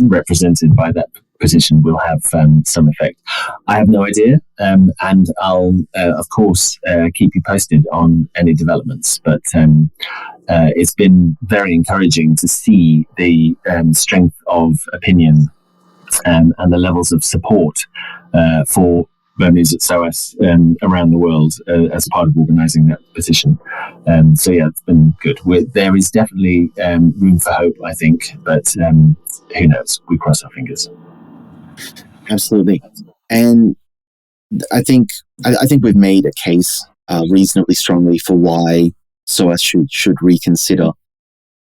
represented by that petition will have some effect. I have no idea, and I'll, of course, keep you posted on any developments. But it's been very encouraging to see the strength of opinion and the levels of support for Burmese at SOAS around the world as part of organising that petition. It's been good. There is definitely room for hope, I think, but who knows? We cross our fingers. Absolutely. And I think we've made a case reasonably strongly for why SOAS should reconsider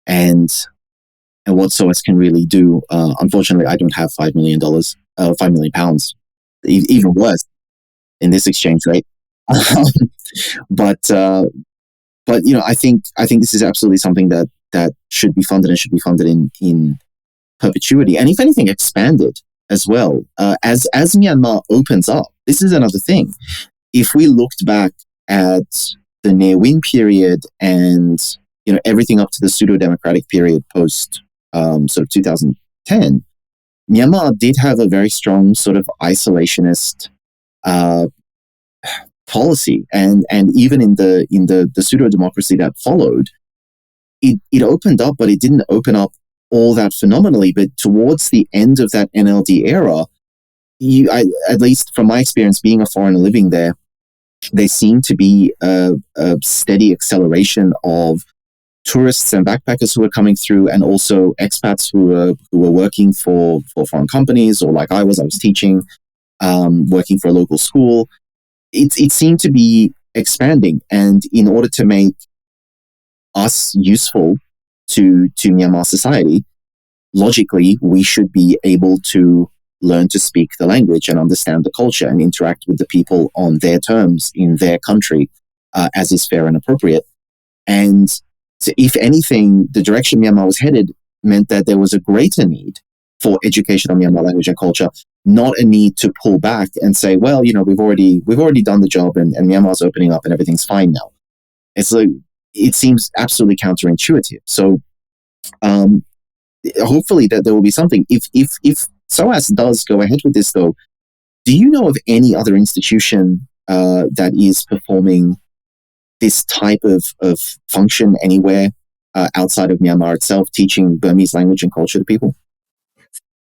and what SOAS can really do. Unfortunately, I don't have £5 million, £5 million, even worse in this exchange rate. But I think this is absolutely something that should be funded and should be funded in perpetuity, and if anything, expanded as well. As Myanmar opens up, this is another thing. If we looked back at the Ne Win period and everything up to the pseudo-democratic period post sort of 2010, Myanmar did have a very strong sort of isolationist policy, and even in the pseudo-democracy that followed, it opened up, but it didn't open up all that phenomenally. But towards the end of that NLD era, at least from my experience being a foreigner living there seemed to be a steady acceleration of tourists and backpackers who were coming through, and also expats who were working for foreign companies, or like I was teaching, working for a local school. It seemed to be expanding, and in order to make us useful to Myanmar society, logically, we should be able to learn to speak the language and understand the culture and interact with the people on their terms in their country, as is fair and appropriate. And so if anything, the direction Myanmar was headed meant that there was a greater need for education on Myanmar language and culture, not a need to pull back and say, well, we've already done the job and Myanmar's opening up and everything's fine now. It's like, it seems absolutely counterintuitive. So hopefully that there will be something. If SOAS does go ahead with this, though, do you know of any other institution that is performing this type of function anywhere outside of Myanmar itself, teaching Burmese language and culture to people?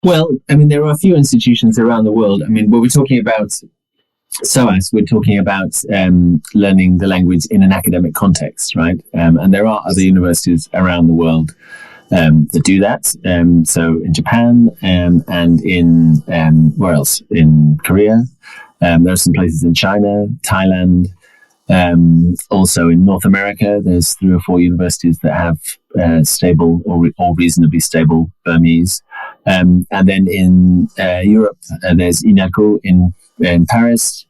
Well, I mean, there are a few institutions around the world. I mean, when we're talking about SOAS, we're talking about learning the language in an academic context, right? And there are other universities around the world that do that. So in Japan and in, where else? In Korea. There are some places in China, Thailand. Also in North America, there's 3 or 4 universities that have stable or reasonably stable Burmese. And then in Europe, there's INACO in Paris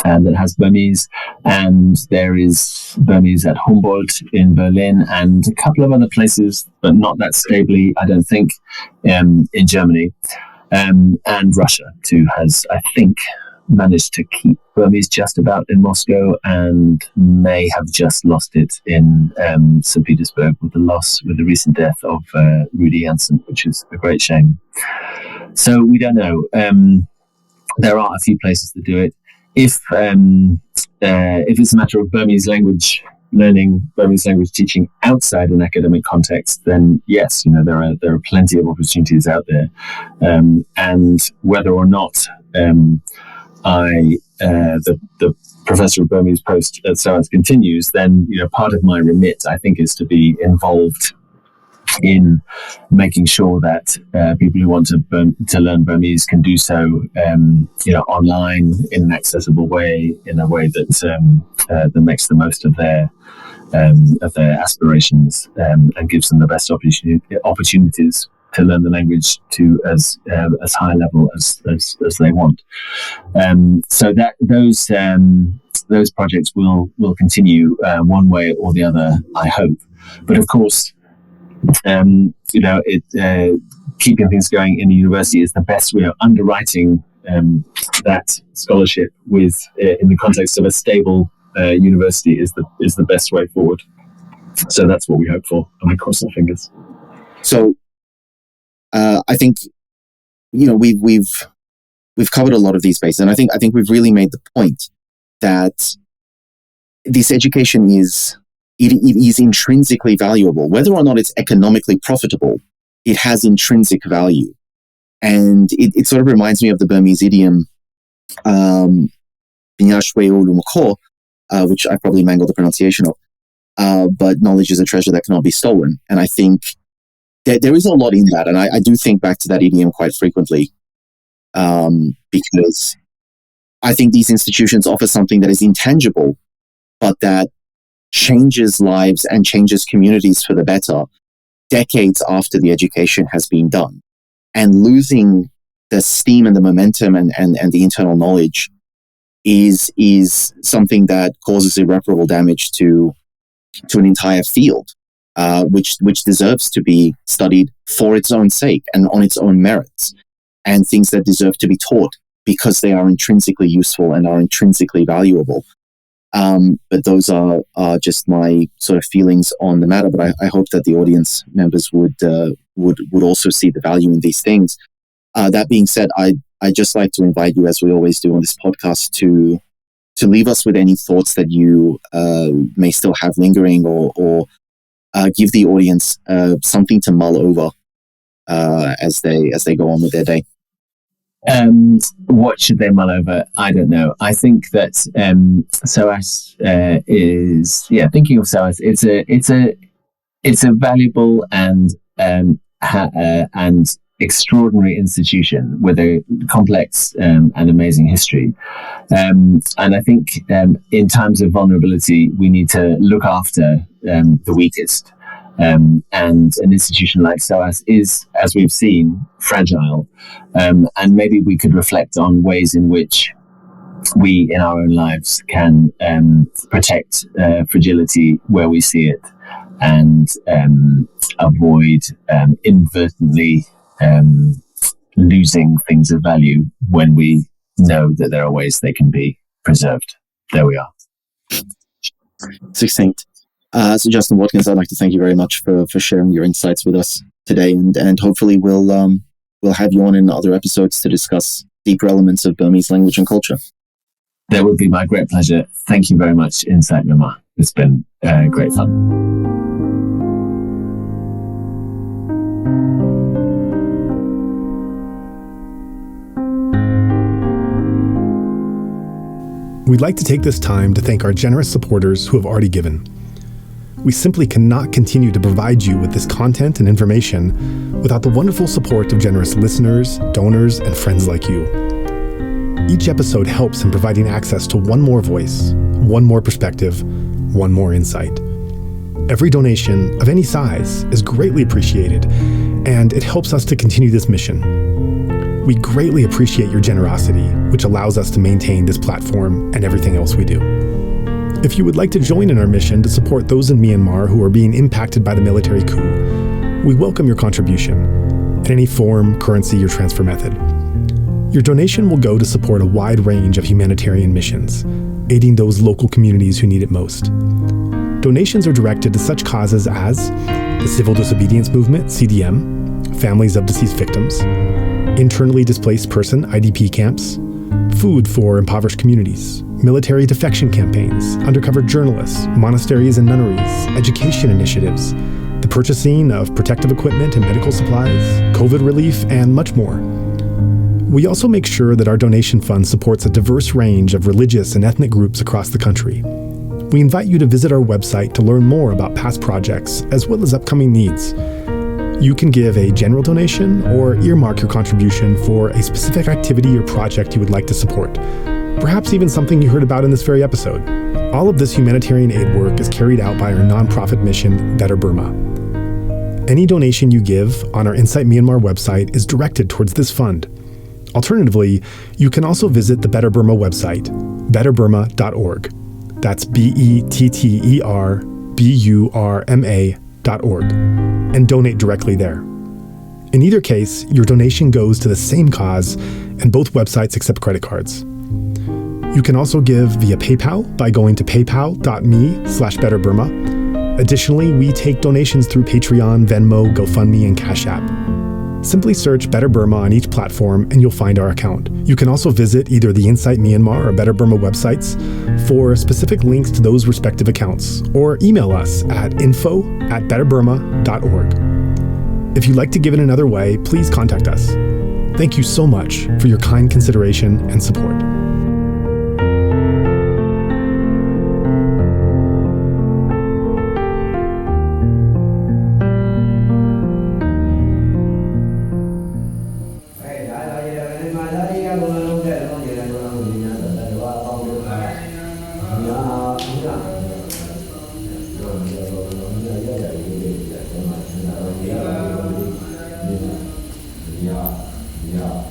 that has Burmese, and there is Burmese at Humboldt in Berlin, and a couple of other places, but not that stably, I don't think, in Germany. And Russia too has, I think, managed to keep Burmese just about in Moscow, and may have just lost it in St. Petersburg with the recent death of Rudi Janssen, which is a great shame. So we don't know. There are a few places that do it. If it's a matter of Burmese language learning, Burmese language teaching outside an academic context, then yes, there are plenty of opportunities out there. And whether or not the Professor of Burmese post at SOAS continues, then part of my remit, I think, is to be involved in making sure that people who want to learn Burmese can do so, online in an accessible way, in a way that makes the most of their aspirations, and gives them the best opportunities to learn the language to as high a level as they want. So that those projects will continue one way or the other, I hope. But of course, keeping things going in the university is the best way of underwriting that scholarship with in the context of a stable university is the best way forward. So that's what we hope for, and we cross our fingers. So I think we've covered a lot of these bases, and I think we've really made the point that this education is intrinsically valuable. Whether or not it's economically profitable, it has intrinsic value. And it sort of reminds me of the Burmese idiom, which I probably mangled the pronunciation of, but knowledge is a treasure that cannot be stolen. And I think there is a lot in that. And I do think back to that idiom quite frequently, because I think these institutions offer something that is intangible, but that changes lives and changes communities for the better decades after the education has been done. And losing the steam and the momentum and the internal knowledge is something that causes irreparable damage to an entire field, which deserves to be studied for its own sake and on its own merits, and things that deserve to be taught because they are intrinsically useful and are intrinsically valuable. But those are just my sort of feelings on the matter. But I hope that the audience members would also see the value in these things. That being said, I'd just like to invite you, as we always do on this podcast, to leave us with any thoughts that you may still have lingering, or give the audience something to mull over as they go on with their day. What should they mull over? I don't know. I think that SOAS is thinking of SOAS. It's a valuable and extraordinary institution with a complex and amazing history. And I think in times of vulnerability, we need to look after the weakest. And an institution like SOAS is, as we've seen, fragile. And maybe we could reflect on ways in which we, in our own lives, can protect fragility where we see it, and avoid inadvertently losing things of value when we know that there are ways they can be preserved. There we are. succinct. So Justin Watkins, I'd like to thank you very much for sharing your insights with us today, and hopefully we'll have you on in other episodes to discuss deeper elements of Burmese language and culture. That would be my great pleasure. Thank you very much, Insight Myanmar. It's been great fun. We'd like to take this time to thank our generous supporters who have already given. We simply cannot continue to provide you with this content and information without the wonderful support of generous listeners, donors, and friends like you. Each episode helps in providing access to one more voice, one more perspective, one more insight. Every donation of any size is greatly appreciated, and it helps us to continue this mission. We greatly appreciate your generosity, which allows us to maintain this platform and everything else we do. If you would like to join in our mission to support those in Myanmar who are being impacted by the military coup, we welcome your contribution in any form, currency, or transfer method. Your donation will go to support a wide range of humanitarian missions, aiding those local communities who need it most. Donations are directed to such causes as the Civil Disobedience Movement, CDM, families of deceased victims, internally displaced person, IDP camps, food for impoverished communities, military defection campaigns, undercover journalists, monasteries and nunneries, education initiatives, the purchasing of protective equipment and medical supplies, COVID relief, and much more. We also make sure that our donation fund supports a diverse range of religious and ethnic groups across the country. We invite you to visit our website to learn more about past projects as well as upcoming needs. You can give a general donation or earmark your contribution for a specific activity or project you would like to support, perhaps even something you heard about in this very episode. All of this humanitarian aid work is carried out by our nonprofit mission, Better Burma. Any donation you give on our Insight Myanmar website is directed towards this fund. Alternatively, you can also visit the Better Burma website, betterburma.org. That's BETTERBURMA.org, and donate directly there. In either case, your donation goes to the same cause, and both websites accept credit cards. You can also give via PayPal by going to paypal.me/betterburma. Additionally, we take donations through Patreon, Venmo, GoFundMe, and Cash App. Simply search Better Burma on each platform and you'll find our account. You can also visit either the Insight Myanmar or Better Burma websites for specific links to those respective accounts, or email us at info@betterburma.org. If you'd like to give in another way, please contact us. Thank you so much for your kind consideration and support. Yeah.